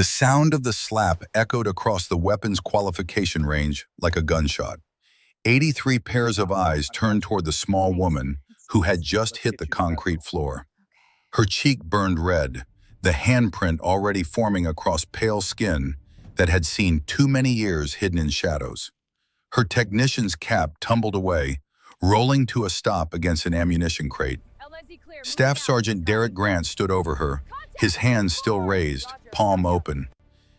sound of the slap echoed across the weapon's qualification range like a gunshot. 83 pairs of eyes turned toward the small woman who had just hit the concrete floor. Her cheek burned red, the handprint already forming across pale skin that had seen too many years hidden in shadows. Her technician's cap tumbled away, rolling to a stop against an ammunition crate. Staff Sergeant Derek Grant stood over her, his hands still raised, palm open.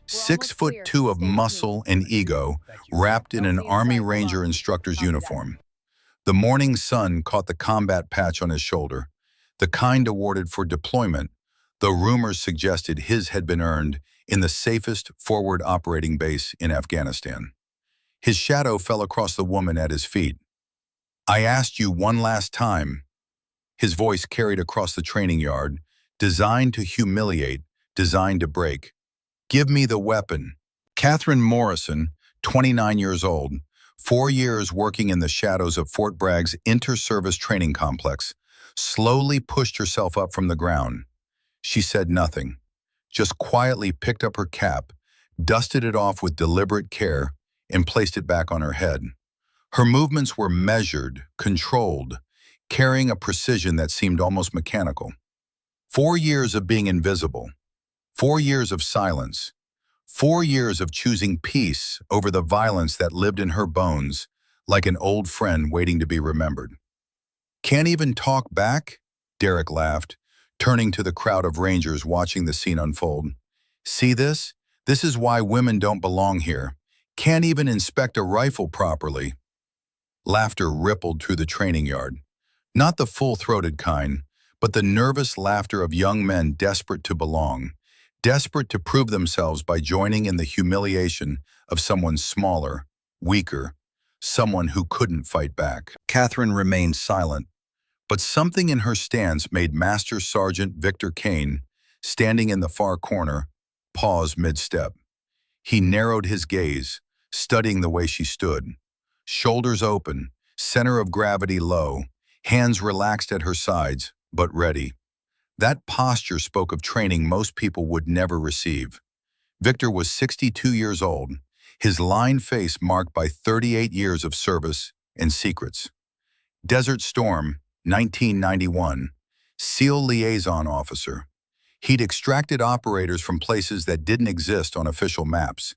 6'2" of muscle and ego, wrapped in an Army Ranger instructor's uniform. The morning sun caught the combat patch on his shoulder, the kind awarded for deployment, though rumors suggested his had been earned in the safest forward operating base in Afghanistan. His shadow fell across the woman at his feet. "I asked you one last time." His voice carried across the training yard, designed to humiliate, designed to break. "Give me the weapon." Catherine Morrison, 29 years old, 4 years working in the shadows of Fort Bragg's inter-service training complex, slowly pushed herself up from the ground. She said nothing, just quietly picked up her cap, dusted it off with deliberate care, and placed it back on her head. Her movements were measured, controlled, carrying a precision that seemed almost mechanical. 4 years of being invisible, 4 years of silence, 4 years of choosing peace over the violence that lived in her bones, like an old friend waiting to be remembered. "Can't even talk back?" Derek laughed, turning to the crowd of Rangers watching the scene unfold. "See this? This is why women don't belong here. Can't even inspect a rifle properly." Laughter rippled through the training yard. Not the full-throated kind, but the nervous laughter of young men desperate to belong, desperate to prove themselves by joining in the humiliation of someone smaller, weaker, someone who couldn't fight back. Catherine remained silent, but something in her stance made Master Sergeant Victor Kane, standing in the far corner, pause mid-step. He narrowed his gaze, studying the way she stood. Shoulders open, center of gravity low, hands relaxed at her sides, but ready. That posture spoke of training most people would never receive. Victor was 62 years old, his lined face marked by 38 years of service and secrets. Desert Storm, 1991, SEAL Liaison Officer. He'd extracted operators from places that didn't exist on official maps.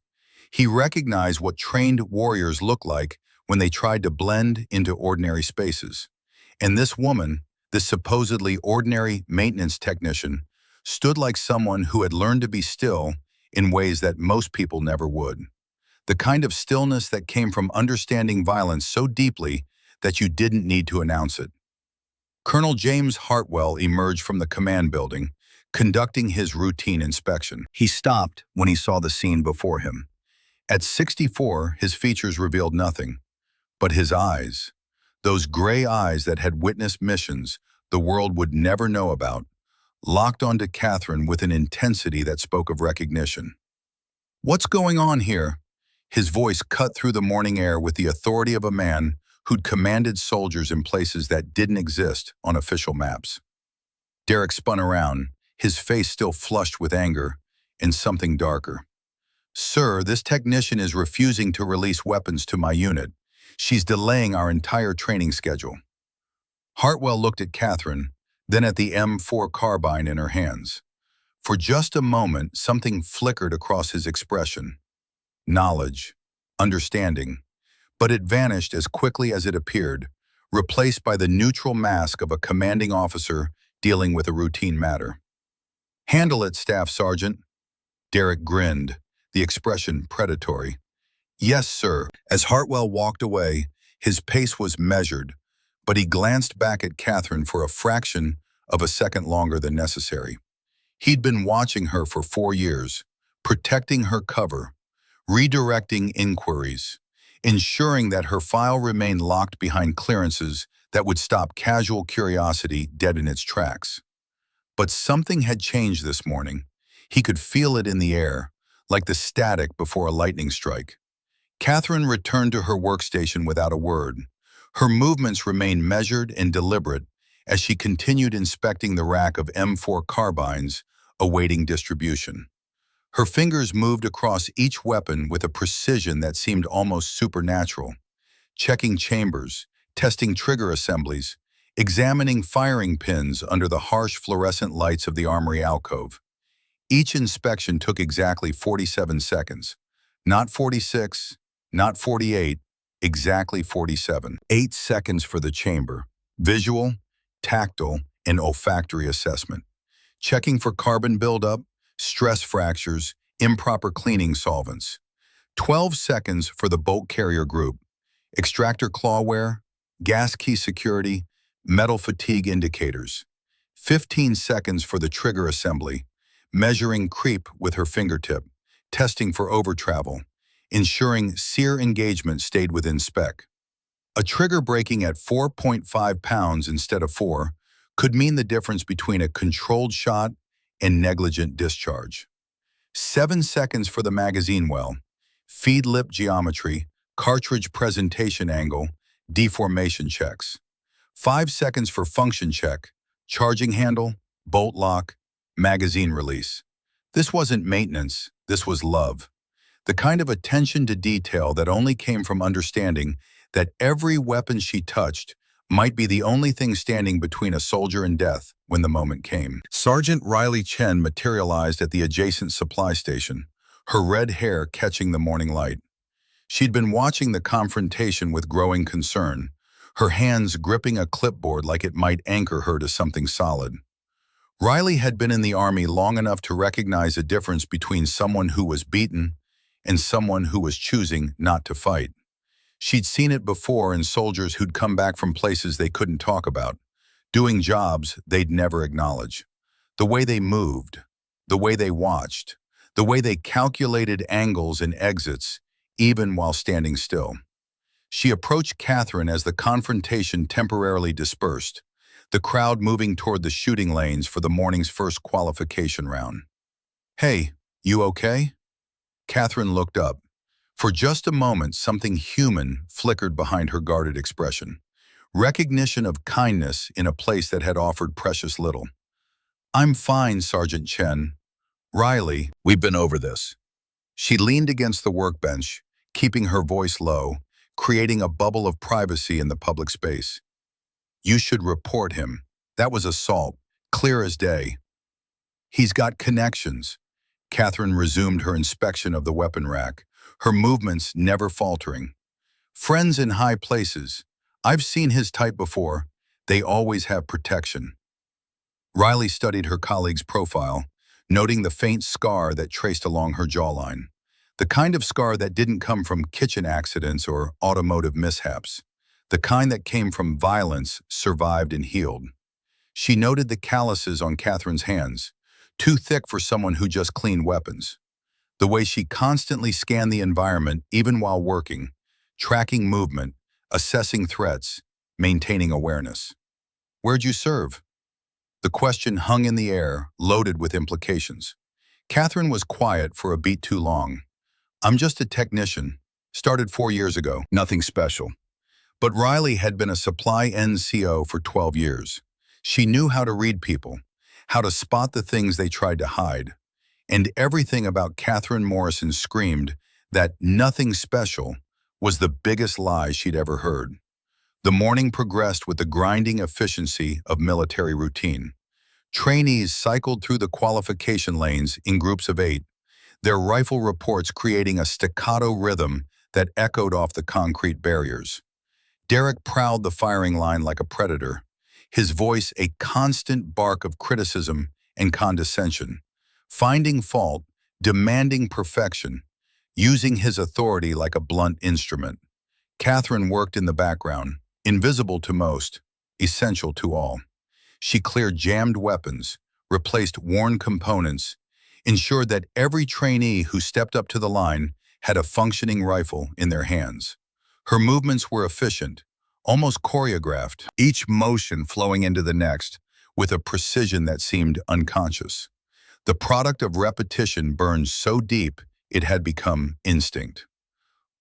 He recognized what trained warriors look like when they tried to blend into ordinary spaces. And this woman, this supposedly ordinary maintenance technician, stood like someone who had learned to be still in ways that most people never would. The kind of stillness that came from understanding violence so deeply that you didn't need to announce it. Colonel James Hartwell emerged from the command building, conducting his routine inspection. He stopped when he saw the scene before him. At 64, his features revealed nothing, but his eyes, those gray eyes that had witnessed missions the world would never know about, locked onto Catherine with an intensity that spoke of recognition. "What's going on here?" His voice cut through the morning air with the authority of a man who'd commanded soldiers in places that didn't exist on official maps. Derek spun around, his face still flushed with anger and something darker. "Sir, this technician is refusing to release weapons to my unit. She's delaying our entire training schedule." Hartwell looked at Catherine, then at the M4 carbine in her hands. For just a moment, something flickered across his expression. Knowledge, understanding, but it vanished as quickly as it appeared, replaced by the neutral mask of a commanding officer dealing with a routine matter. "Handle it, Staff Sergeant." Derek grinned, the expression predatory. "Yes, sir." As Hartwell walked away, his pace was measured, but he glanced back at Catherine for a fraction of a second longer than necessary. He'd been watching her for 4 years, protecting her cover, redirecting inquiries, ensuring that her file remained locked behind clearances that would stop casual curiosity dead in its tracks. But something had changed this morning. He could feel it in the air, like the static before a lightning strike. Catherine returned to her workstation without a word. Her movements remained measured and deliberate as she continued inspecting the rack of M4 carbines awaiting distribution. Her fingers moved across each weapon with a precision that seemed almost supernatural, checking chambers, testing trigger assemblies, examining firing pins under the harsh fluorescent lights of the armory alcove. Each inspection took exactly 47 seconds. Not 46, not 48, exactly 47. 8 seconds for the chamber. Visual, tactile, and olfactory assessment. Checking for carbon buildup, stress fractures, improper cleaning solvents. 12 seconds for the bolt carrier group. Extractor claw wear, gas key security, metal fatigue indicators. 15 seconds for the trigger assembly, measuring creep with her fingertip, testing for overtravel, ensuring sear engagement stayed within spec. A trigger breaking at 4.5 pounds instead of 4 could mean the difference between a controlled shot and negligent discharge. 7 seconds for the magazine well, feed lip geometry, cartridge presentation angle, deformation checks. 5 seconds for function check, charging handle, bolt lock, magazine release. This wasn't maintenance, this was love. The kind of attention to detail that only came from understanding that every weapon she touched might be the only thing standing between a soldier and death when the moment came. Sergeant Riley Chen materialized at the adjacent supply station, her red hair catching the morning light. She'd been watching the confrontation with growing concern, her hands gripping a clipboard like it might anchor her to something solid. Riley had been in the Army long enough to recognize a difference between someone who was beaten and someone who was choosing not to fight. She'd seen it before in soldiers who'd come back from places they couldn't talk about, doing jobs they'd never acknowledge. The way they moved, the way they watched, the way they calculated angles and exits, even while standing still. She approached Catherine as the confrontation temporarily dispersed, the crowd moving toward the shooting lanes for the morning's first qualification round. "Hey, you okay?" Catherine looked up. For just a moment, something human flickered behind her guarded expression. Recognition of kindness in a place that had offered precious little. "I'm fine, Sergeant Chen." "Riley, we've been over this." She leaned against the workbench, keeping her voice low, creating a bubble of privacy in the public space. "You should report him. That was assault, clear as day." "He's got connections." Catherine resumed her inspection of the weapon rack, her movements never faltering. "Friends in high places. I've seen his type before. They always have protection." Riley studied her colleague's profile, noting the faint scar that traced along her jawline. The kind of scar that didn't come from kitchen accidents or automotive mishaps. The kind that came from violence, survived and healed. She noted the calluses on Catherine's hands, too thick for someone who just cleaned weapons. The way she constantly scanned the environment even while working, tracking movement, assessing threats, maintaining awareness. "Where'd you serve?" The question hung in the air, loaded with implications. Catherine was quiet for a beat too long. "I'm just a technician. Started 4 years ago. Nothing special." But Riley had been a supply NCO for 12 years. She knew how to read people, how to spot the things they tried to hide. And everything about Catherine Morrison screamed that nothing special was the biggest lie she'd ever heard. The morning progressed with the grinding efficiency of military routine. Trainees cycled through the qualification lanes in groups of 8, their rifle reports creating a staccato rhythm that echoed off the concrete barriers. Derek prowled the firing line like a predator, his voice a constant bark of criticism and condescension, finding fault, demanding perfection, using his authority like a blunt instrument. Catherine worked in the background, invisible to most, essential to all. She cleared jammed weapons, replaced worn components, ensured that every trainee who stepped up to the line had a functioning rifle in their hands. Her movements were efficient, almost choreographed, each motion flowing into the next with a precision that seemed unconscious. The product of repetition burned so deep it had become instinct.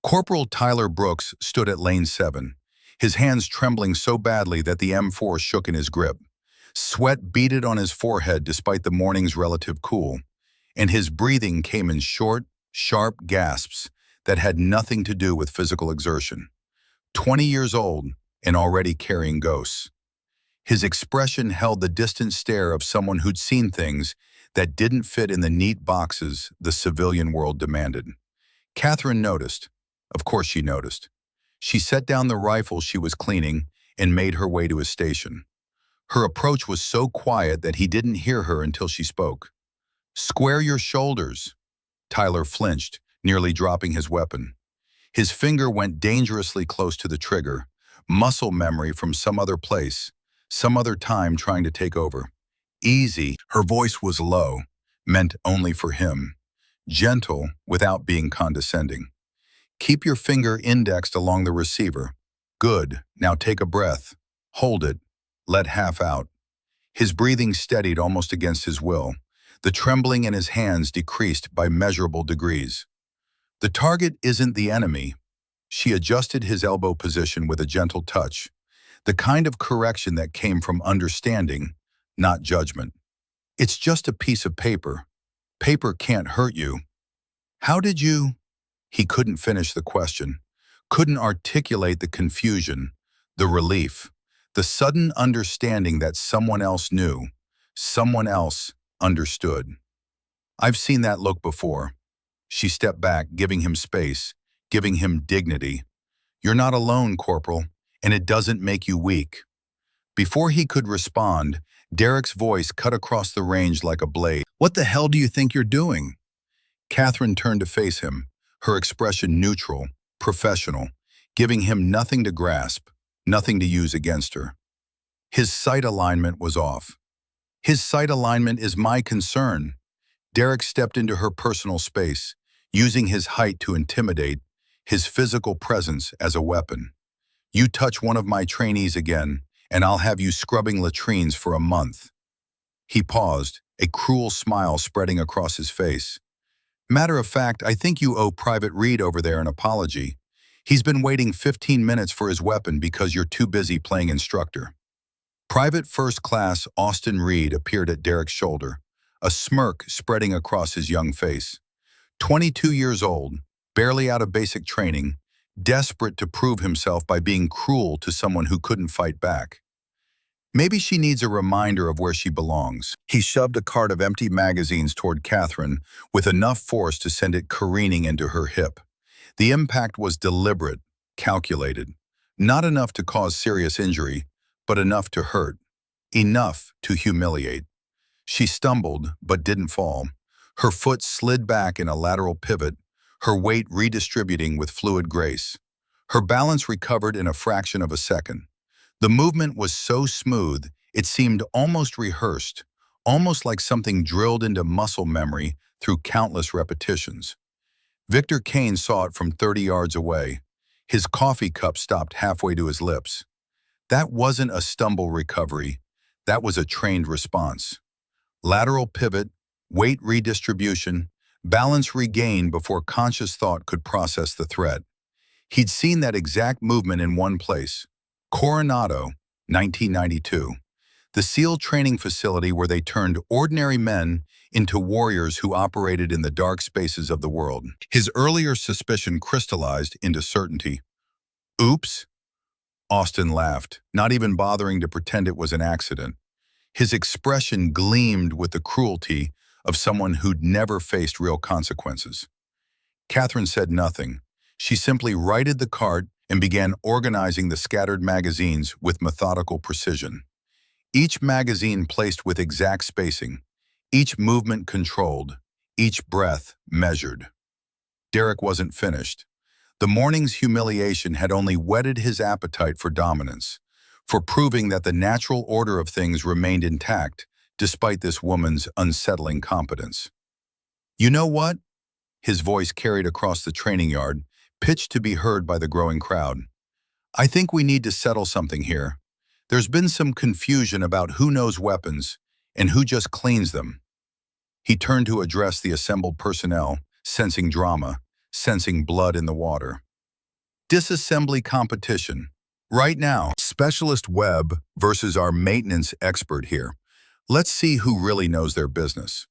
Corporal Tyler Brooks stood at lane 7, his hands trembling so badly that the M4 shook in his grip. Sweat beaded on his forehead despite the morning's relative cool, and his breathing came in short, sharp gasps that had nothing to do with physical exertion. 20 years old and already carrying ghosts. His expression held the distant stare of someone who'd seen things that didn't fit in the neat boxes the civilian world demanded. Catherine noticed. Of course she noticed. She set down the rifle she was cleaning and made her way to his station. Her approach was so quiet that he didn't hear her until she spoke. "Square your shoulders." Tyler flinched, nearly dropping his weapon. His finger went dangerously close to the trigger, muscle memory from some other place, some other time trying to take over. "Easy." Her voice was low, meant only for him. Gentle, without being condescending. "Keep your finger indexed along the receiver." "Good. Now take a breath. Hold it. Let half out." His breathing steadied almost against his will. The trembling in his hands decreased by measurable degrees. "The target isn't the enemy." She adjusted his elbow position with a gentle touch, the kind of correction that came from understanding, not judgment. "It's just a piece of paper. Paper can't hurt you." "How did you—" He couldn't finish the question, couldn't articulate the confusion, the relief, the sudden understanding that someone else knew, someone else understood. "I've seen that look before." She stepped back, giving him space, giving him dignity. "You're not alone, Corporal, and it doesn't make you weak." Before he could respond, Derek's voice cut across the range like a blade. "What the hell do you think you're doing?" Catherine turned to face him, her expression neutral, professional, giving him nothing to grasp, nothing to use against her. His sight alignment was off. "His sight alignment is my concern." Derek stepped into her personal space, using his height to intimidate, his physical presence as a weapon. "You touch one of my trainees again, and I'll have you scrubbing latrines for a month." He paused, a cruel smile spreading across his face. "Matter of fact, I think you owe Private Reed over there an apology. He's been waiting 15 minutes for his weapon because you're too busy playing instructor." Private First Class Austin Reed appeared at Derek's shoulder, a smirk spreading across his young face. 22 years old, barely out of basic training, desperate to prove himself by being cruel to someone who couldn't fight back. Maybe she needs a reminder of where she belongs. He shoved a cart of empty magazines toward Catherine with enough force to send it careening into her hip. The impact was deliberate, calculated. Not enough to cause serious injury, but enough to hurt. Enough to humiliate. She stumbled, but didn't fall. Her foot slid back in a lateral pivot, her weight redistributing with fluid grace. Her balance recovered in a fraction of a second. The movement was so smooth, it seemed almost rehearsed, almost like something drilled into muscle memory through countless repetitions. Victor Kane saw it from 30 yards away. His coffee cup stopped halfway to his lips. That wasn't a stumble recovery. That was a trained response. Lateral pivot, weight redistribution, balance regained before conscious thought could process the threat. He'd seen that exact movement in one place. Coronado, 1992. The SEAL training facility where they turned ordinary men into warriors who operated in the dark spaces of the world. His earlier suspicion crystallized into certainty. "Oops." Austin laughed, not even bothering to pretend it was an accident. His expression gleamed with the cruelty of someone who'd never faced real consequences. Catherine said nothing. She simply righted the cart and began organizing the scattered magazines with methodical precision. Each magazine placed with exact spacing, each movement controlled, each breath measured. Derek wasn't finished. The morning's humiliation had only whetted his appetite for dominance, for proving that the natural order of things remained intact despite this woman's unsettling competence. "You know what?" His voice carried across the training yard, pitched to be heard by the growing crowd. "I think we need to settle something here. There's been some confusion about who knows weapons and who just cleans them." He turned to address the assembled personnel, sensing drama, sensing blood in the water. "Disassembly competition. Right now, Specialist Webb versus our maintenance expert here. Let's see who really knows their business."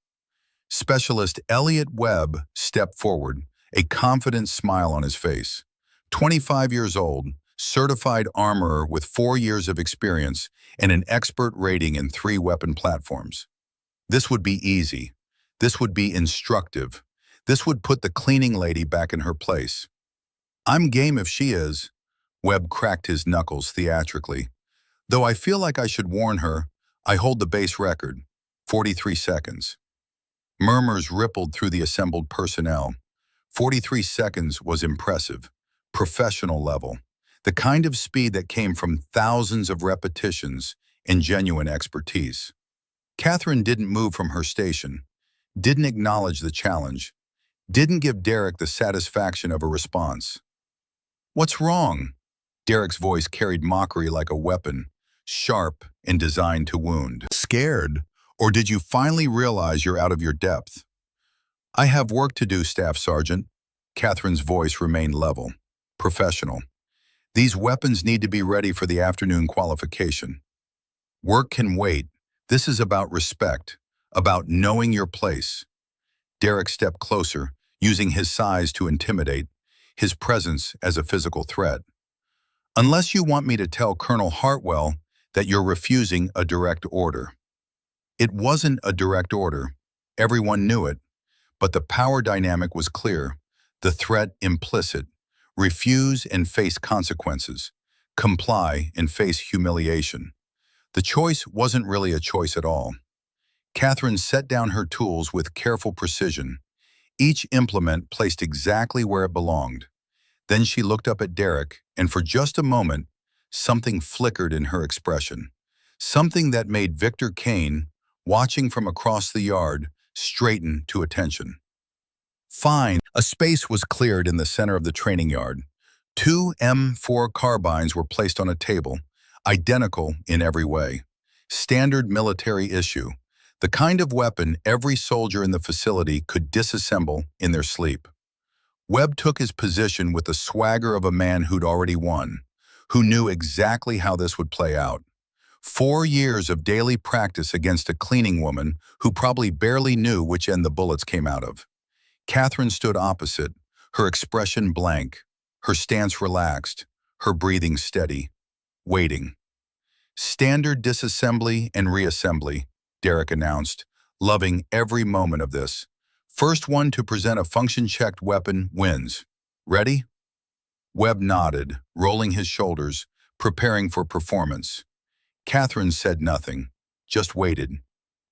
Specialist Elliot Webb stepped forward, a confident smile on his face. 25 years old, certified armorer with 4 years of experience and an expert rating in 3 weapon platforms. This would be easy. This would be instructive. This would put the cleaning lady back in her place. I'm game if she is. Webb cracked his knuckles theatrically. Though I feel like I should warn her, I hold the base record, 43 seconds. Murmurs rippled through the assembled personnel. 43 seconds was impressive, professional level, the kind of speed that came from thousands of repetitions and genuine expertise. Catherine didn't move from her station, didn't acknowledge the challenge, didn't give Derek the satisfaction of a response. "What's wrong?" Derek's voice carried mockery like a weapon, sharp and designed to wound. "Scared? Or did you finally realize you're out of your depth?" "I have work to do, Staff Sergeant." Catherine's voice remained level, professional. "These weapons need to be ready for the afternoon qualification. Work can wait. This is about respect, about knowing your place." Derek stepped closer, using his size to intimidate, his presence as a physical threat. "Unless you want me to tell Colonel Hartwell that you're refusing a direct order." It wasn't a direct order. Everyone knew it. But the power dynamic was clear, the threat implicit. Refuse and face consequences. Comply and face humiliation. The choice wasn't really a choice at all. Catherine set down her tools with careful precision, each implement placed exactly where it belonged. Then she looked up at Derek, and for just a moment, something flickered in her expression. Something that made Victor Kane, watching from across the yard, straighten to attention. "Fine." A space was cleared in the center of the training yard. 2 M4 carbines were placed on a table, identical in every way. Standard military issue, the kind of weapon every soldier in the facility could disassemble in their sleep. Webb took his position with the swagger of a man who'd already won, who knew exactly how this would play out. 4 years of daily practice against a cleaning woman who probably barely knew which end the bullets came out of. Catherine stood opposite, her expression blank, her stance relaxed, her breathing steady, waiting. "Standard disassembly and reassembly," Derek announced, loving every moment of this. "First one to present a function-checked weapon wins. Ready?" Webb nodded, rolling his shoulders, preparing for performance. Catherine said nothing, just waited,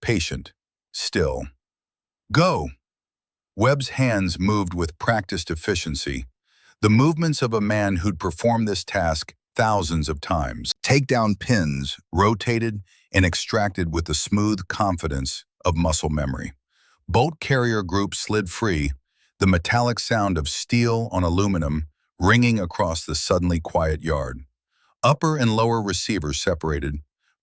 patient, still. "Go!" Webb's hands moved with practiced efficiency, the movements of a man who'd performed this task thousands of times. Takedown pins rotated and extracted with the smooth confidence of muscle memory. Bolt carrier group slid free, the metallic sound of steel on aluminum ringing across the suddenly quiet yard. Upper and lower receivers separated,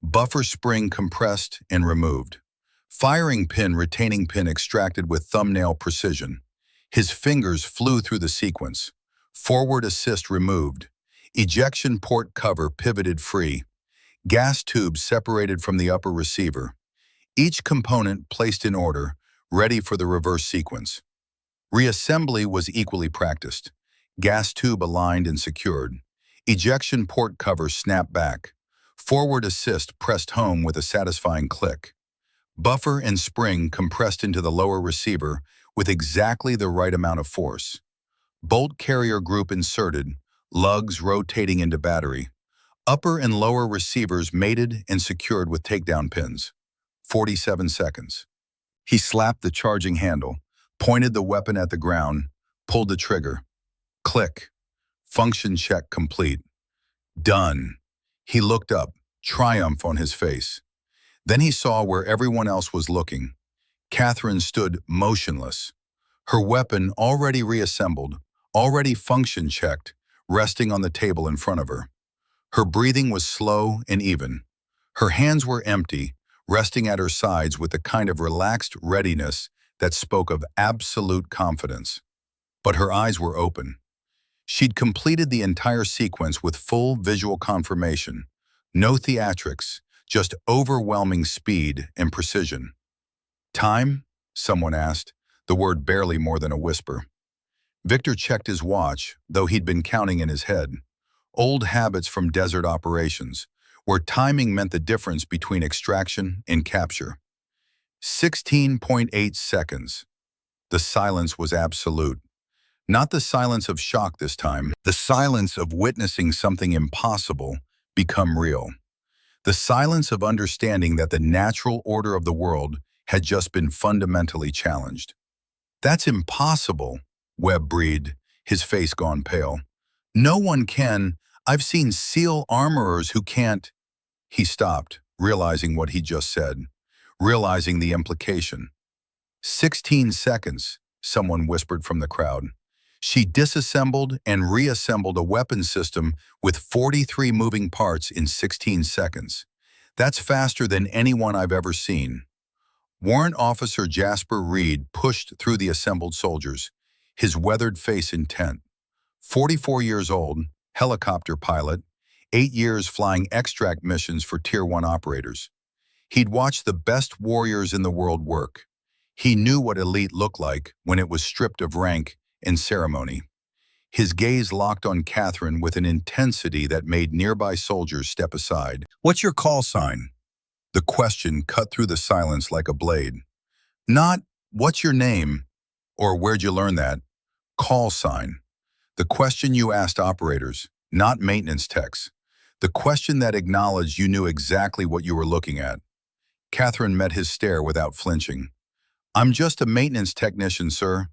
buffer spring compressed and removed. Firing pin retaining pin extracted with thumbnail precision. His fingers flew through the sequence. Forward assist removed. Ejection port cover pivoted free. Gas tube separated from the upper receiver. Each component placed in order, ready for the reverse sequence. Reassembly was equally practiced. Gas tube aligned and secured. Ejection port cover snapped back. Forward assist pressed home with a satisfying click. Buffer and spring compressed into the lower receiver with exactly the right amount of force. Bolt carrier group inserted, lugs rotating into battery. Upper and lower receivers mated and secured with takedown pins. 47 seconds. He slapped the charging handle, pointed the weapon at the ground, pulled the trigger. Click. Function check complete. Done. He looked up, triumph on his face. Then he saw where everyone else was looking. Catherine stood motionless. Her weapon already reassembled, already function checked, resting on the table in front of her. Her breathing was slow and even. Her hands were empty, resting at her sides with a kind of relaxed readiness that spoke of absolute confidence. But her eyes were open. She'd completed the entire sequence with full visual confirmation. No theatrics, just overwhelming speed and precision. Time? someone asked, the word barely more than a whisper. Victor checked his watch, though he'd been counting in his head. Old habits from desert operations, where timing meant the difference between extraction and capture. 16.8 seconds. The silence was absolute. Not the silence of shock this time, the silence of witnessing something impossible become real. The silence of understanding that the natural order of the world had just been fundamentally challenged. That's impossible, Webb breathed, his face gone pale. No one can. I've seen SEAL armorers who can't. He stopped, realizing what he just said, realizing the implication. 16 seconds, someone whispered from the crowd. She disassembled and reassembled a weapon system with 43 moving parts in 16 seconds. That's faster than anyone I've ever seen. Warrant Officer Jasper Reed pushed through the assembled soldiers, his weathered face intent. 44 years old, helicopter pilot, 8 years flying extract missions for Tier 1 operators. He'd watched the best warriors in the world work. He knew what elite looked like when it was stripped of rank and ceremony. His gaze locked on Catherine with an intensity that made nearby soldiers step aside. What's your call sign? The question cut through the silence like a blade. Not, what's your name? Or where'd you learn that? Call sign. The question you asked operators, not maintenance techs. The question that acknowledged you knew exactly what you were looking at. Catherine met his stare without flinching. I'm just a maintenance technician, sir.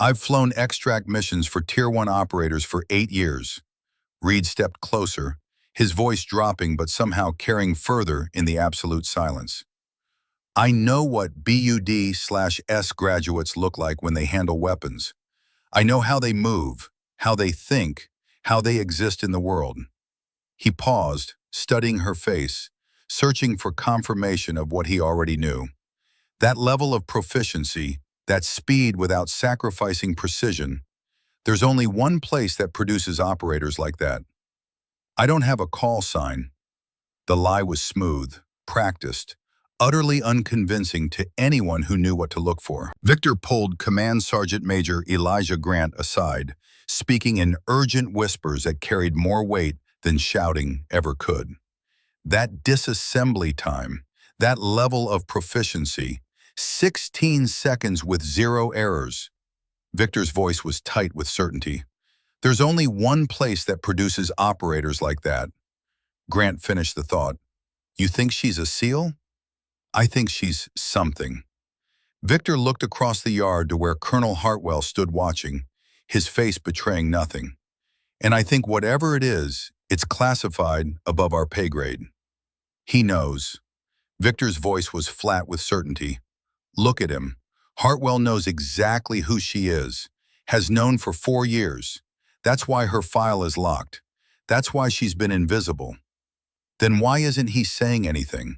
I've flown extract missions for Tier 1 operators for 8 years. Reed stepped closer, his voice dropping but somehow carrying further in the absolute silence. I know what BUD/S graduates look like when they handle weapons. I know how they move, how they think, how they exist in the world. He paused, studying her face, searching for confirmation of what he already knew. That level of proficiency, that speed without sacrificing precision, there's only one place that produces operators like that. I don't have a call sign. The lie was smooth, practiced, utterly unconvincing to anyone who knew what to look for. Victor pulled Command Sergeant Major Elijah Grant aside, speaking in urgent whispers that carried more weight than shouting ever could. That disassembly time, that level of proficiency, 16 seconds with 0 errors. Victor's voice was tight with certainty. There's only one place that produces operators like that. Grant finished the thought. You think she's a SEAL? I think she's something. Victor looked across the yard to where Colonel Hartwell stood watching, his face betraying nothing. And I think whatever it is, it's classified above our pay grade. He knows. Victor's voice was flat with certainty. Look at him. Hartwell knows exactly who she is, has known for 4 years. That's why her file is locked. That's why she's been invisible. Then why isn't he saying anything?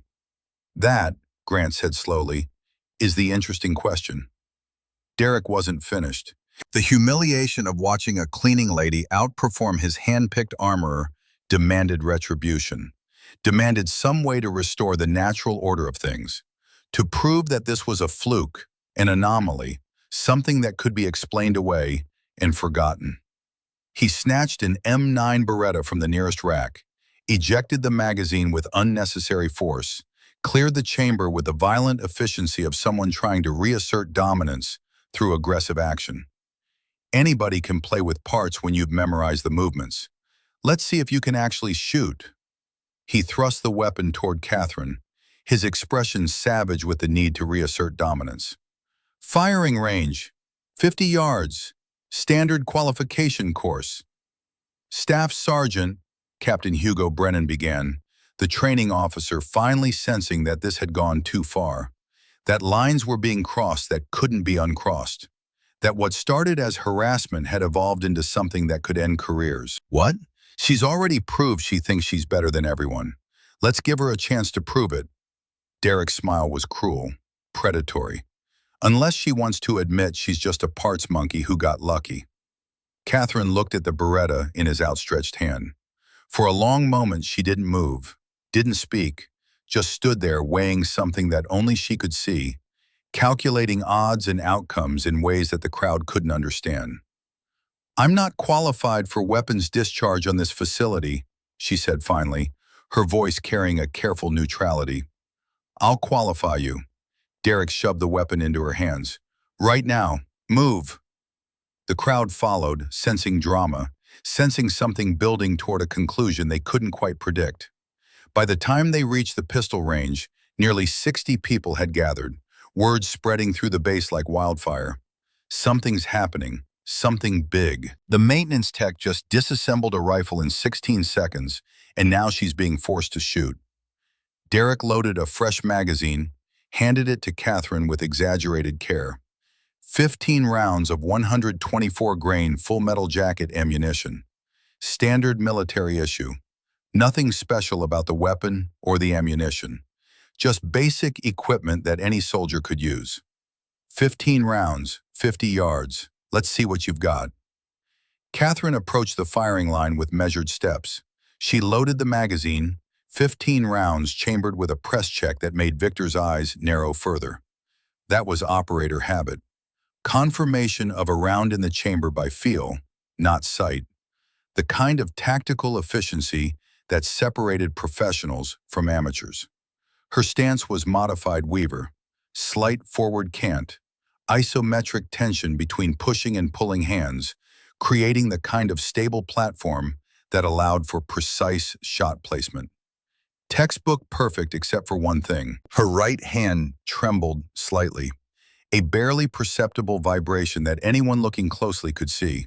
That, Grant said slowly, is the interesting question. Derek wasn't finished. The humiliation of watching a cleaning lady outperform his hand-picked armorer demanded retribution, demanded some way to restore the natural order of things, to prove that this was a fluke, an anomaly, something that could be explained away and forgotten. He snatched an M9 Beretta from the nearest rack, ejected the magazine with unnecessary force, cleared the chamber with the violent efficiency of someone trying to reassert dominance through aggressive action. Anybody can play with parts when you've memorized the movements. Let's see if you can actually shoot. He thrust the weapon toward Catherine, his expression savage with the need to reassert dominance. Firing range, 50 yards, standard qualification course. Staff Sergeant, Captain Hugo Brennan began, the training officer finally sensing that this had gone too far, that lines were being crossed that couldn't be uncrossed, that what started as harassment had evolved into something that could end careers. What? She's already proved she thinks she's better than everyone. Let's give her a chance to prove it. Derek's smile was cruel, predatory. Unless she wants to admit she's just a parts monkey who got lucky. Catherine looked at the Beretta in his outstretched hand. For a long moment she didn't move, didn't speak, just stood there weighing something that only she could see. calculating odds and outcomes in ways that the crowd couldn't understand. "I'm not qualified for weapons discharge on this facility," she said finally, her voice carrying a careful neutrality. "I'll qualify you." Derek shoved the weapon into her hands. "Right now, move." The crowd followed, sensing drama, sensing something building toward a conclusion they couldn't quite predict. By the time they reached the pistol range, nearly 60 people had gathered, words spreading through the base like wildfire. "Something's happening. Something big." The maintenance tech just disassembled a rifle in 16 seconds, and now she's being forced to shoot. Derek loaded a fresh magazine, handed it to Catherine with exaggerated care. 15 rounds of 124-grain full metal jacket ammunition. Standard military issue. Nothing special about the weapon or the ammunition. Just basic equipment that any soldier could use. 15 rounds, 50 yards. Let's see what you've got. Catherine approached the firing line with measured steps. She loaded the magazine, 15 rounds chambered with a press check that made Victor's eyes narrow further. That was operator habit. Confirmation of a round in the chamber by feel, not sight. The kind of tactical efficiency that separated professionals from amateurs. Her stance was modified Weaver, slight forward cant, isometric tension between pushing and pulling hands, creating the kind of stable platform that allowed for precise shot placement. Textbook perfect except for one thing. Her right hand trembled slightly, a barely perceptible vibration that anyone looking closely could see.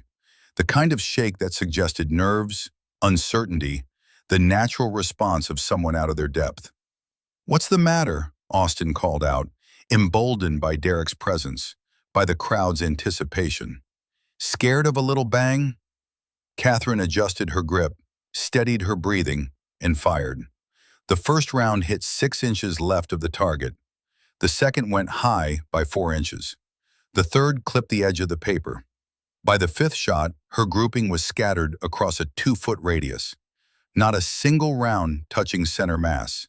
The kind of shake that suggested nerves, uncertainty, the natural response of someone out of their depth. "What's the matter?" Austin called out, emboldened by Derek's presence, by the crowd's anticipation. "Scared of a little bang?" Catherine adjusted her grip, steadied her breathing, and fired. The first round hit 6 inches left of the target. The second went high by 4 inches. The third clipped the edge of the paper. By the fifth shot, her grouping was scattered across a 2-foot radius. Not a single round touching center mass.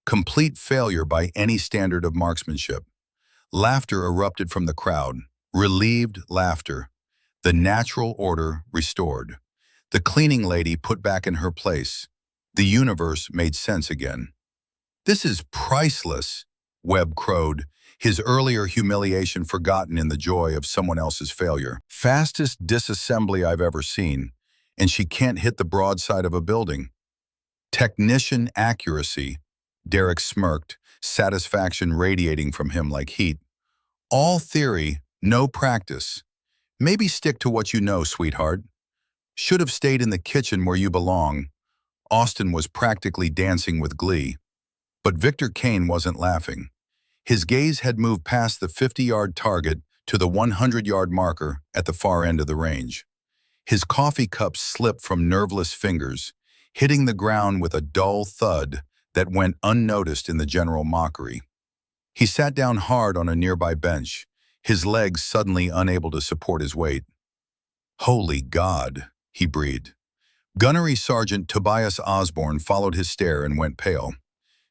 Complete failure by any standard of marksmanship. Laughter erupted from the crowd, relieved laughter. The natural order restored. The cleaning lady put back in her place. The universe made sense again. "This is priceless," Webb crowed, his earlier humiliation forgotten in the joy of someone else's failure. "Fastest disassembly I've ever seen, and she can't hit the broadside of a building." "Technician accuracy," Derek smirked, satisfaction radiating from him like heat. "All theory, no practice. Maybe stick to what you know, sweetheart. Should have stayed in the kitchen where you belong." Austin was practically dancing with glee. But Victor Kane wasn't laughing. His gaze had moved past the 50-yard target to the 100-yard marker at the far end of the range. His coffee cup slipped from nerveless fingers, hitting the ground with a dull thud that went unnoticed in the general mockery. He sat down hard on a nearby bench, his legs suddenly unable to support his weight. "Holy God," he breathed. Gunnery Sergeant Tobias Osborne followed his stare and went pale.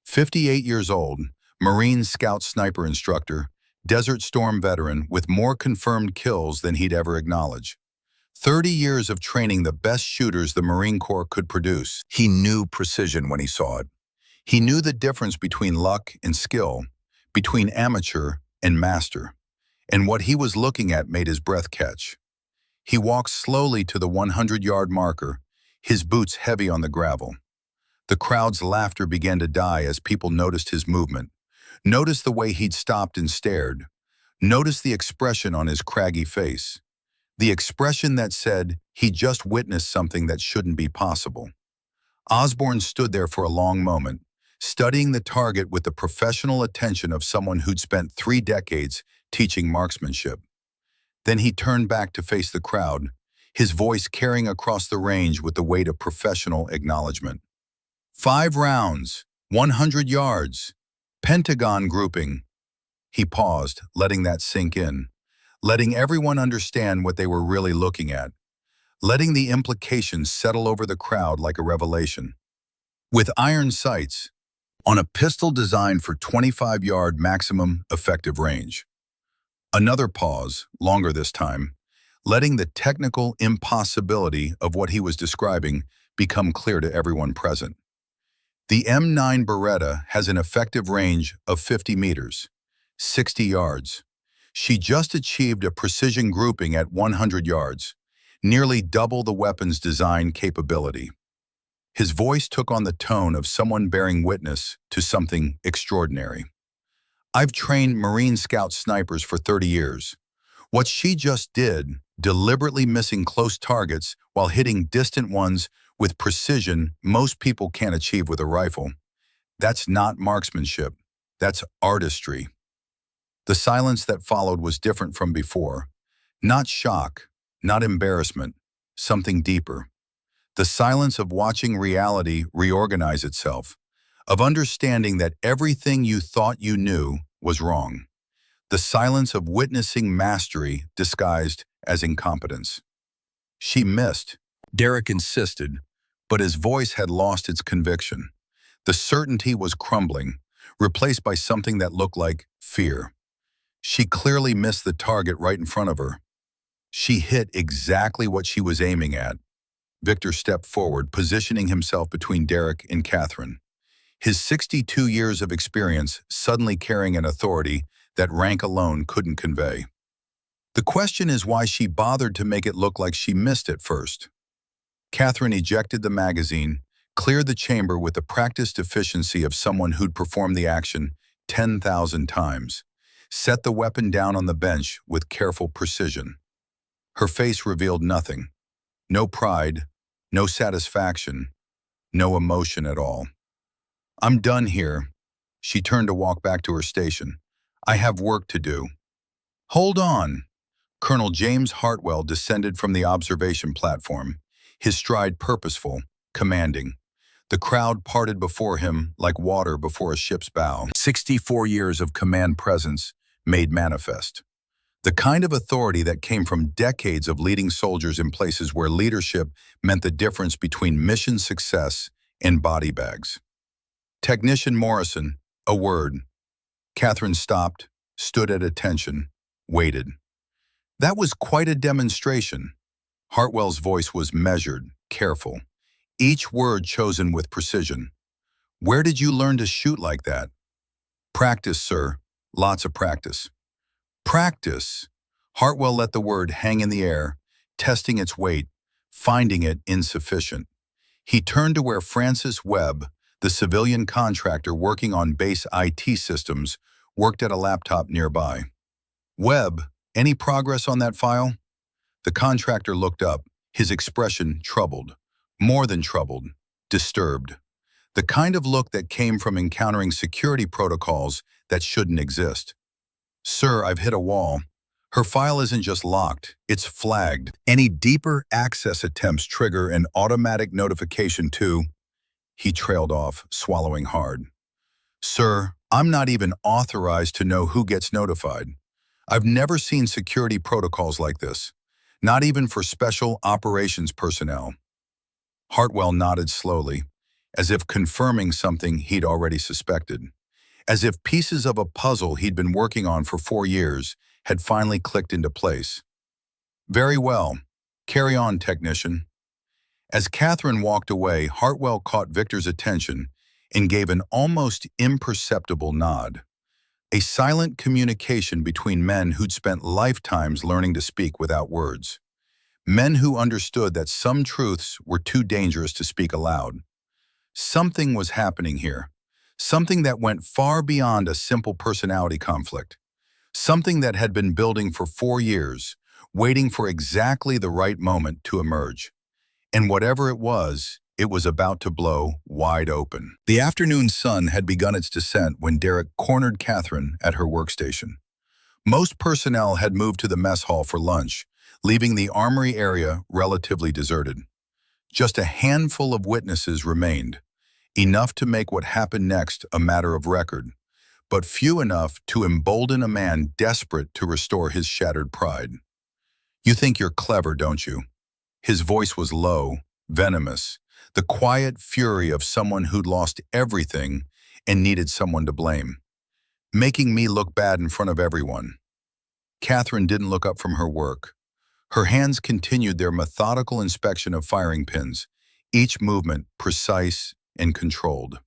58 years old, Marine Scout sniper instructor, Desert Storm veteran with more confirmed kills than he'd ever acknowledge. 30 years of training the best shooters the Marine Corps could produce. He knew precision when he saw it. He knew the difference between luck and skill, between amateur and master. And what he was looking at made his breath catch. He walked slowly to the 100-yard marker, his boots heavy on the gravel. The crowd's laughter began to die as people noticed his movement, noticed the way he'd stopped and stared, noticed the expression on his craggy face, the expression that said he just witnessed something that shouldn't be possible. Osborne stood there for a long moment, studying the target with the professional attention of someone who'd spent 3 decades teaching marksmanship. Then he turned back to face the crowd, his voice carrying across the range with the weight of professional acknowledgement. 5 rounds, 100 yards, Pentagon grouping. He paused, letting that sink in, letting everyone understand what they were really looking at, letting the implications settle over the crowd like a revelation. With iron sights, on a pistol designed for 25-yard maximum effective range. Another pause, longer this time, letting the technical impossibility of what he was describing become clear to everyone present. The M9 Beretta has an effective range of 50 meters, 60 yards. She just achieved a precision grouping at 100 yards, nearly double the weapon's design capability. His voice took on the tone of someone bearing witness to something extraordinary. I've trained Marine Scout snipers for 30 years. What she just did, deliberately missing close targets while hitting distant ones with precision most people can't achieve with a rifle, that's not marksmanship, that's artistry. The silence that followed was different from before. Not shock, not embarrassment, something deeper. The silence of watching reality reorganize itself, of understanding that everything you thought you knew was wrong. The silence of witnessing mastery disguised as incompetence. She missed, Derek insisted, but his voice had lost its conviction. The certainty was crumbling, replaced by something that looked like fear. She clearly missed the target right in front of her. She hit exactly what she was aiming at. Victor stepped forward, positioning himself between Derek and Catherine. His 62 years of experience suddenly carrying an authority that rank alone couldn't convey. The question is why she bothered to make it look like she missed it first. Catherine ejected the magazine, cleared the chamber with the practiced efficiency of someone who'd performed the action 10,000 times, set the weapon down on the bench with careful precision. Her face revealed nothing. No pride, no satisfaction, no emotion at all. I'm done here. She turned to walk back to her station. I have work to do. Hold on. Colonel James Hartwell descended from the observation platform, his stride purposeful, commanding. The crowd parted before him like water before a ship's bow. 64 years of command presence made manifest. The kind of authority that came from decades of leading soldiers in places where leadership meant the difference between mission success and body bags. Technician Morrison, a word. Catherine stopped, stood at attention, waited. That was quite a demonstration. Hartwell's voice was measured, careful, each word chosen with precision. Where did you learn to shoot like that? Practice, sir. Lots of practice. Practice. Hartwell let the word hang in the air, testing its weight, finding it insufficient. He turned to where Francis Webb, the civilian contractor working on base IT systems, worked at a laptop nearby. Webb, any progress on that file? The contractor looked up, his expression troubled, more than troubled, disturbed. The kind of look that came from encountering security protocols that shouldn't exist. Sir, I've hit a wall. Her file isn't just locked, it's flagged. Any deeper access attempts trigger an automatic notification to... He trailed off, swallowing hard. Sir, I'm not even authorized to know who gets notified. I've never seen security protocols like this, not even for special operations personnel. Hartwell nodded slowly, as if confirming something he'd already suspected. As if pieces of a puzzle he'd been working on for 4 years had finally clicked into place. Very well. Carry on, technician. As Catherine walked away, Hartwell caught Victor's attention and gave an almost imperceptible nod. A silent communication between men who'd spent lifetimes learning to speak without words. Men who understood that some truths were too dangerous to speak aloud. Something was happening here. Something that went far beyond a simple personality conflict. Something that had been building for 4 years, waiting for exactly the right moment to emerge. And whatever it was about to blow wide open. The afternoon sun had begun its descent when Derek cornered Catherine at her workstation. Most personnel had moved to the mess hall for lunch, leaving the armory area relatively deserted. Just a handful of witnesses remained, enough to make what happened next a matter of record, but few enough to embolden a man desperate to restore his shattered pride. You think you're clever, don't you? His voice was low, venomous, the quiet fury of someone who'd lost everything and needed someone to blame. Making me look bad in front of everyone. Catherine didn't look up from her work. Her hands continued their methodical inspection of firing pins, each movement precise and controlled.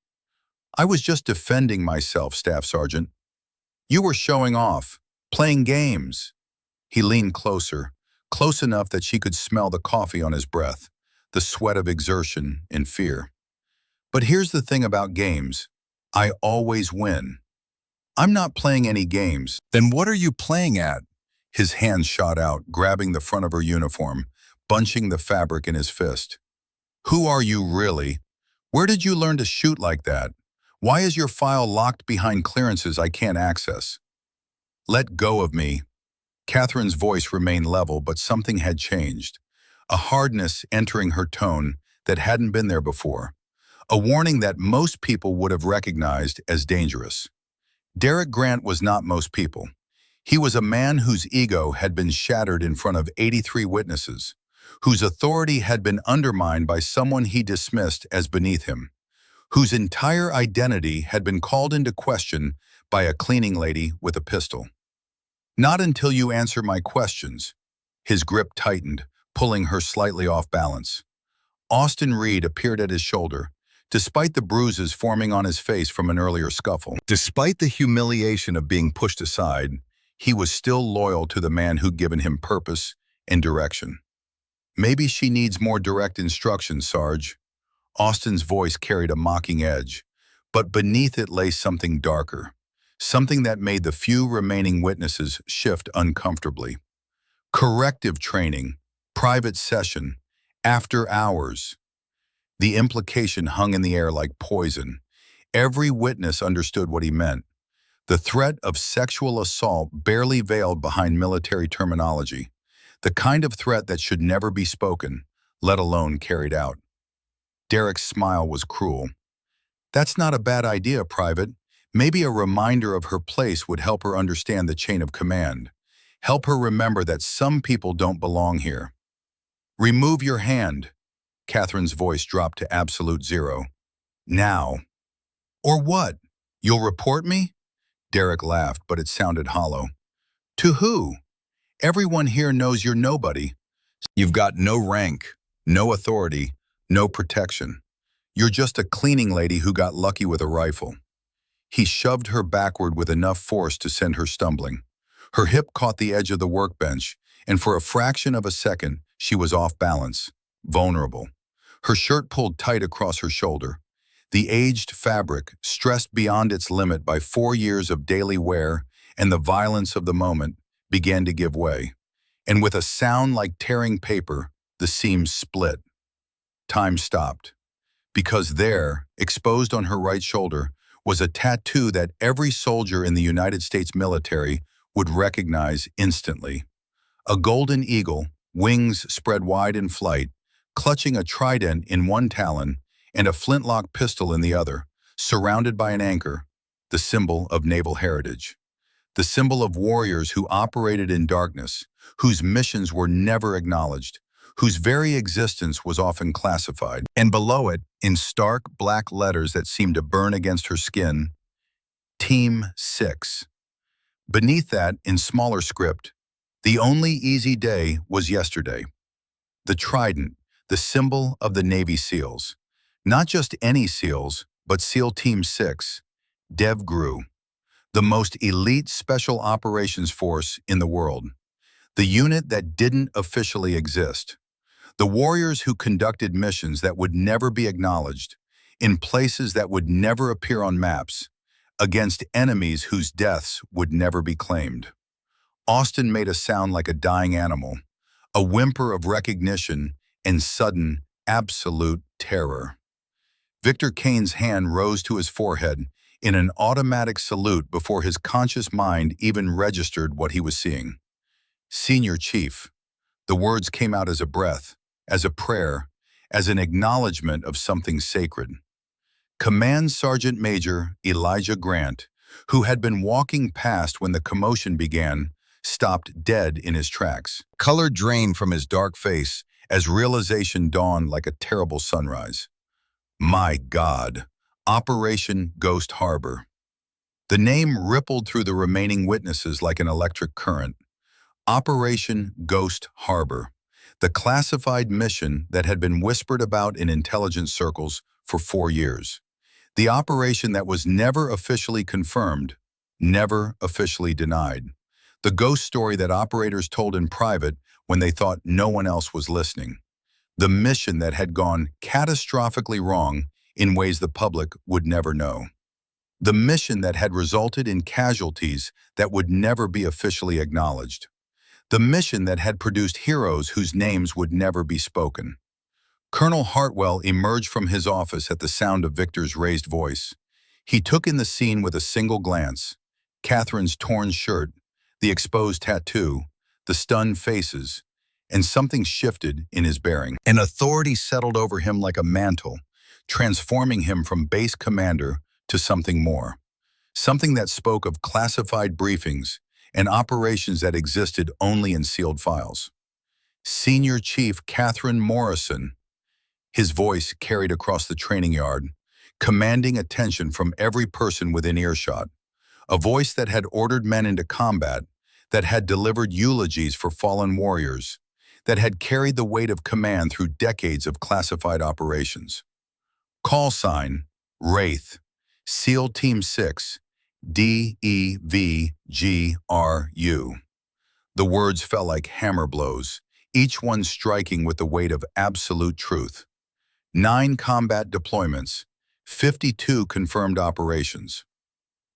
I was just defending myself, Staff Sergeant. You were showing off, playing games. He leaned closer, close enough that she could smell the coffee on his breath, the sweat of exertion and fear. But here's the thing about games. I always win. I'm not playing any games. Then what are you playing at? His hand shot out, grabbing the front of her uniform, bunching the fabric in his fist. Who are you really? Where did you learn to shoot like that? Why is your file locked behind clearances I can't access? Let go of me. Catherine's voice remained level, but something had changed. A hardness entering her tone that hadn't been there before. A warning that most people would have recognized as dangerous. Derek Grant was not most people. He was a man whose ego had been shattered in front of 83 witnesses, whose authority had been undermined by someone he dismissed as beneath him, whose entire identity had been called into question by a cleaning lady with a pistol. Not until you answer my questions. His grip tightened, pulling her slightly off balance. Austin Reed appeared at his shoulder, despite the bruises forming on his face from an earlier scuffle. Despite the humiliation of being pushed aside, he was still loyal to the man who'd given him purpose and direction. Maybe she needs more direct instructions, Sarge. Austin's voice carried a mocking edge, but beneath it lay something darker, something that made the few remaining witnesses shift uncomfortably. Corrective training, private session, after hours. The implication hung in the air like poison. Every witness understood what he meant. The threat of sexual assault barely veiled behind military terminology. The kind of threat that should never be spoken, let alone carried out. Derek's smile was cruel. That's not a bad idea, Private. Maybe a reminder of her place would help her understand the chain of command. Help her remember that some people don't belong here. Remove your hand. Catherine's voice dropped to absolute zero. Now. Or what? You'll report me? Derek laughed, but it sounded hollow. To who? Everyone here knows you're nobody. You've got no rank, no authority, no protection. You're just a cleaning lady who got lucky with a rifle. He shoved her backward with enough force to send her stumbling. Her hip caught the edge of the workbench, and for a fraction of a second, she was off balance, vulnerable. Her shirt pulled tight across her shoulder. The aged fabric, stressed beyond its limit by 4 years of daily wear and the violence of the moment, began to give way. And with a sound like tearing paper, the seams split. Time stopped. Because there, exposed on her right shoulder, was a tattoo that every soldier in the United States military would recognize instantly. A golden eagle, wings spread wide in flight, clutching a trident in one talon and a flintlock pistol in the other, surrounded by an anchor, the symbol of naval heritage. The symbol of warriors who operated in darkness, whose missions were never acknowledged, whose very existence was often classified. And below it, in stark black letters that seemed to burn against her skin, Team 6. Beneath that, in smaller script, the only easy day was yesterday. The trident, the symbol of the Navy SEALs. Not just any SEALs, but SEAL Team 6, DevGRU, the most elite special operations force in the world. The unit that didn't officially exist. The warriors who conducted missions that would never be acknowledged, in places that would never appear on maps, against enemies whose deaths would never be claimed. Austin made a sound like a dying animal, a whimper of recognition and sudden, absolute terror. Victor Kane's hand rose to his forehead in an automatic salute before his conscious mind even registered what he was seeing. Senior Chief. The words came out as a breath, as a prayer, as an acknowledgement of something sacred. Command Sergeant Major Elijah Grant, who had been walking past when the commotion began, stopped dead in his tracks. Color drained from his dark face as realization dawned like a terrible sunrise. My God, Operation Ghost Harbor. The name rippled through the remaining witnesses like an electric current. Operation Ghost Harbor, the classified mission that had been whispered about in intelligence circles for 4 years. The operation that was never officially confirmed, never officially denied. The ghost story that operators told in private when they thought no one else was listening. The mission that had gone catastrophically wrong in ways the public would never know. The mission that had resulted in casualties that would never be officially acknowledged. The mission that had produced heroes whose names would never be spoken. Colonel Hartwell emerged from his office at the sound of Victor's raised voice. He took in the scene with a single glance. Catherine's torn shirt, the exposed tattoo, the stunned faces, and something shifted in his bearing. An authority settled over him like a mantle, transforming him from base commander to something more. Something that spoke of classified briefings and operations that existed only in sealed files. Senior Chief Catherine Morrison, his voice carried across the training yard, commanding attention from every person within earshot. A voice that had ordered men into combat, that had delivered eulogies for fallen warriors, that had carried the weight of command through decades of classified operations. Call sign, Wraith, SEAL Team 6, DEVGRU. The words fell like hammer blows, each one striking with the weight of absolute truth. 9 combat deployments, 52 confirmed operations.